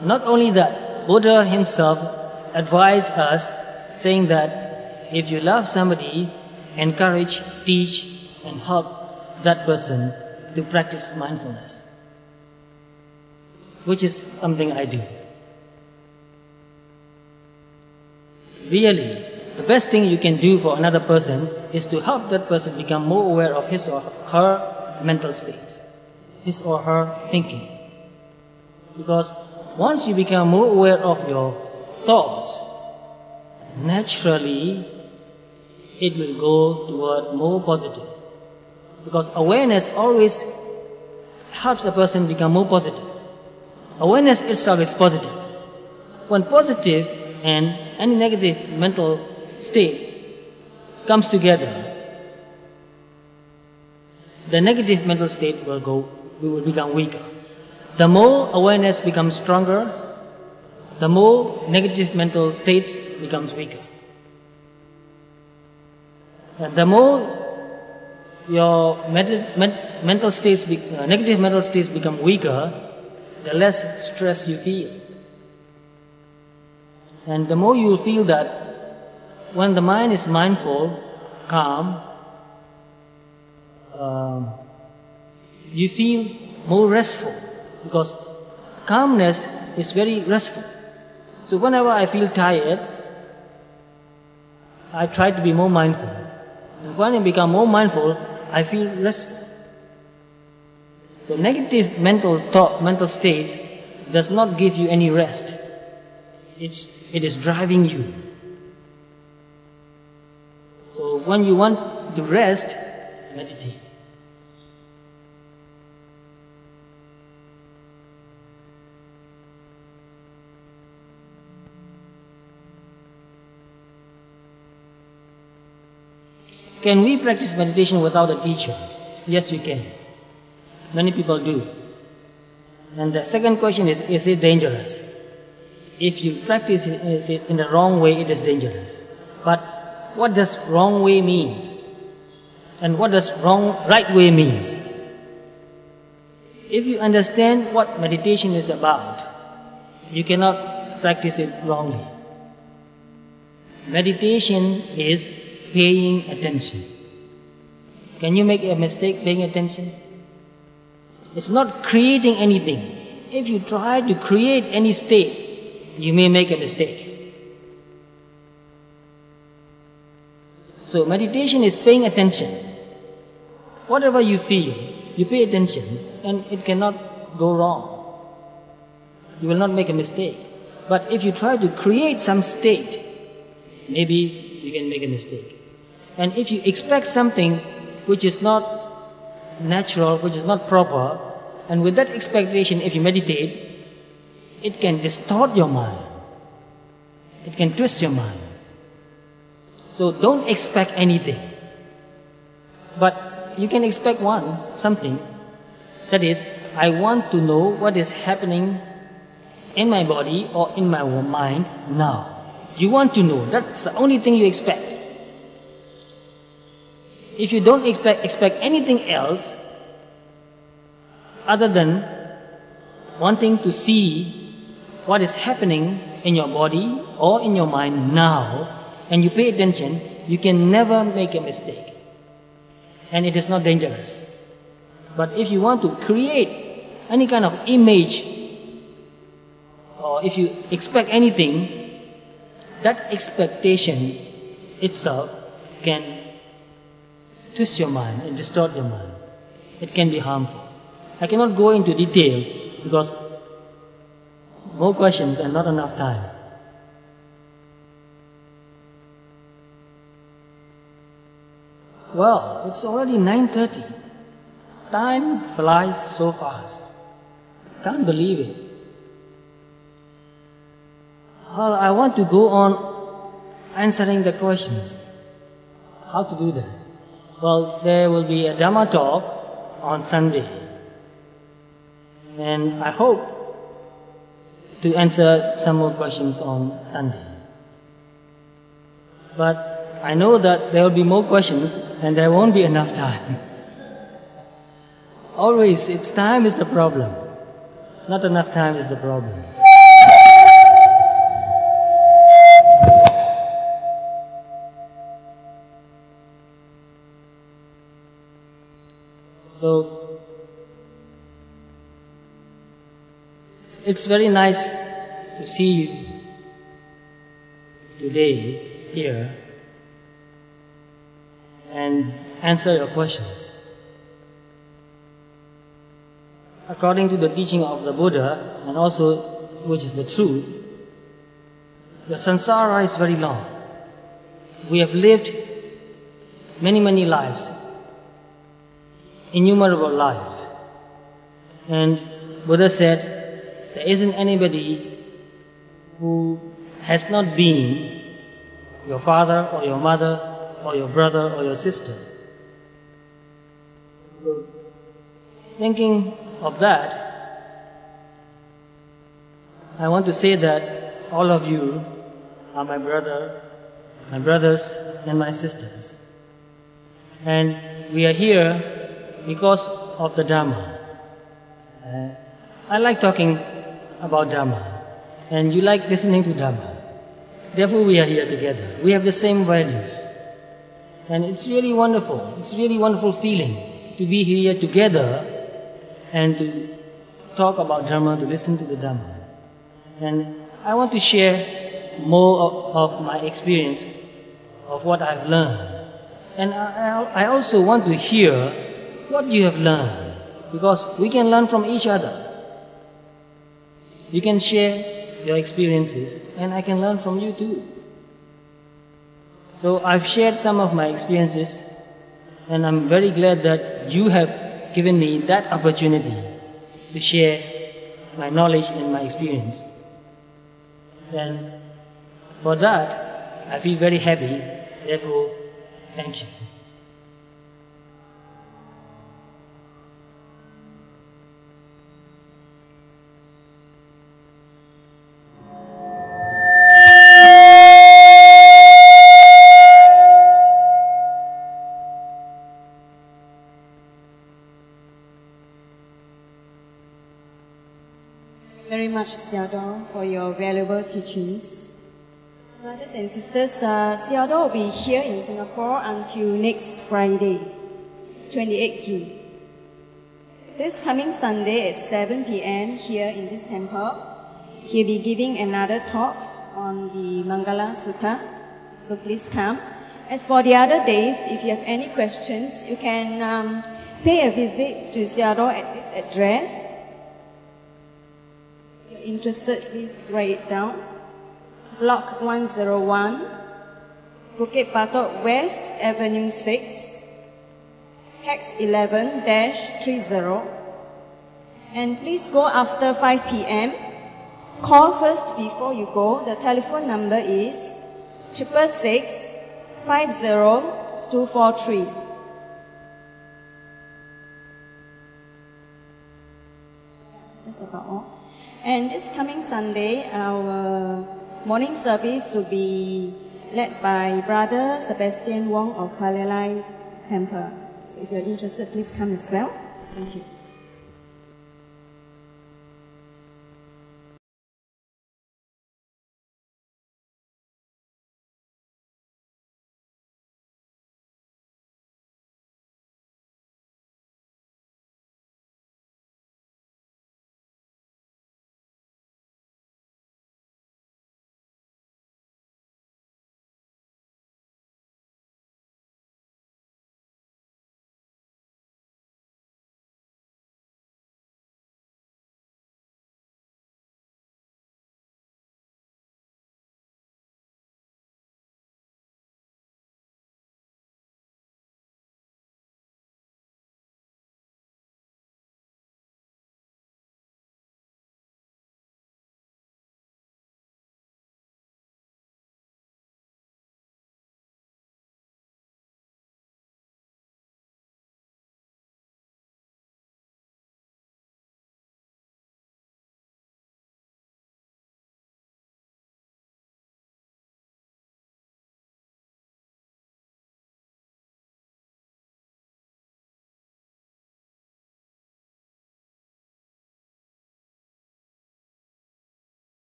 Not only that, Buddha himself advised us, saying that if you love somebody, encourage, teach, and help that person to practice mindfulness, which is something I do. Really, the best thing you can do for another person is to help that person become more aware of his or her mental states, his or her thinking. Because once you become more aware of your thoughts, naturally it will go toward more positive. Because awareness always helps a person become more positive. Awareness itself is positive. when positive and any negative mental state comes together, the negative mental state will become weaker. The more awareness becomes stronger, the more negative mental states becomes weaker. And the more your negative mental states become weaker, the less stress you feel. And the more you will feel that when the mind is mindful, calm, you feel more restful, because calmness is very restful. So whenever I feel tired, I try to be more mindful. And when I become more mindful, I feel restful. So negative mental states does not give you any rest. It is driving you. So when you want to rest, meditate. Can we practice meditation without a teacher? Yes, we can. Many people do. And the second question is it dangerous? If you practice it in the wrong way, it is dangerous. But what does wrong way means? And what does right way means? If you understand what meditation is about, you cannot practice it wrongly. Meditation is paying attention. Can you make a mistake paying attention? It's not creating anything. If you try to create any state, you may make a mistake. So meditation is paying attention. Whatever you feel, you pay attention, and it cannot go wrong. You will not make a mistake. But if you try to create some state, maybe you can make a mistake. And if you expect something which is not natural, which is not proper, and with that expectation, if you meditate, it can distort your mind. It can twist your mind. So don't expect anything. But you can expect something. That is, I want to know what is happening in my body or in my mind now. You want to know. That's the only thing you expect. If you don't expect anything else other than wanting to see what is happening in your body or in your mind now, and you pay attention, you can never make a mistake. And it is not dangerous. But if you want to create any kind of image, or if you expect anything, that expectation itself can twist your mind and distort your mind. It can be harmful. I cannot go into detail because more questions and not enough time. Well, it's already 9:30. Time flies so fast. Can't believe it. Well, I want to go on answering the questions. How to do that? Well, there will be a Dhamma talk on Sunday. And I hope to answer some more questions on Sunday. But I know that there will be more questions and there won't be enough time. Always, time is the problem. Not enough time is the problem. So, it's very nice to see you today here and answer your questions. According to the teaching of the Buddha, and also which is the truth, the samsara is very long. We have lived many lives, innumerable lives. And Buddha said, there isn't anybody who has not been your father or your mother or your brother or your sister. So, thinking of that, I want to say that all of you are my brothers and my sisters. And we are here because of the Dhamma. I like talking about Dhamma, and you like listening to Dhamma. Therefore we are here together. We have the same values. And it's really wonderful. It's really wonderful feeling to be here together and to talk about Dhamma, to listen to the Dhamma. And I want to share more of my experience of what I've learned. And I also want to hear what you have learned, because we can learn from each other. You can share your experiences, and I can learn from you too. So I've shared some of my experiences, and I'm very glad that you have given me that opportunity to share my knowledge and my experience. And for that, I feel very happy. Therefore, thank you. Very much, Sayadaw, for your valuable teachings. Brothers and sisters, Sayadaw will be here in Singapore until next Friday, 28 June. This coming Sunday at 7 p.m. here in this temple, he'll be giving another talk on the Mangala Sutta, so please come. As for the other days, if you have any questions, you can pay a visit to Sayadaw at this address. Interested, please write it down. Block 101, Bukit Batok West, Avenue 6, Hex 11-30. And please go after 5 p.m. Call first before you go. The telephone number is 666 50243. That's about all. And this coming Sunday, our morning service will be led by Brother Sebastian Wong of Palalai Temple. So if you're interested, please come as well. Thank you.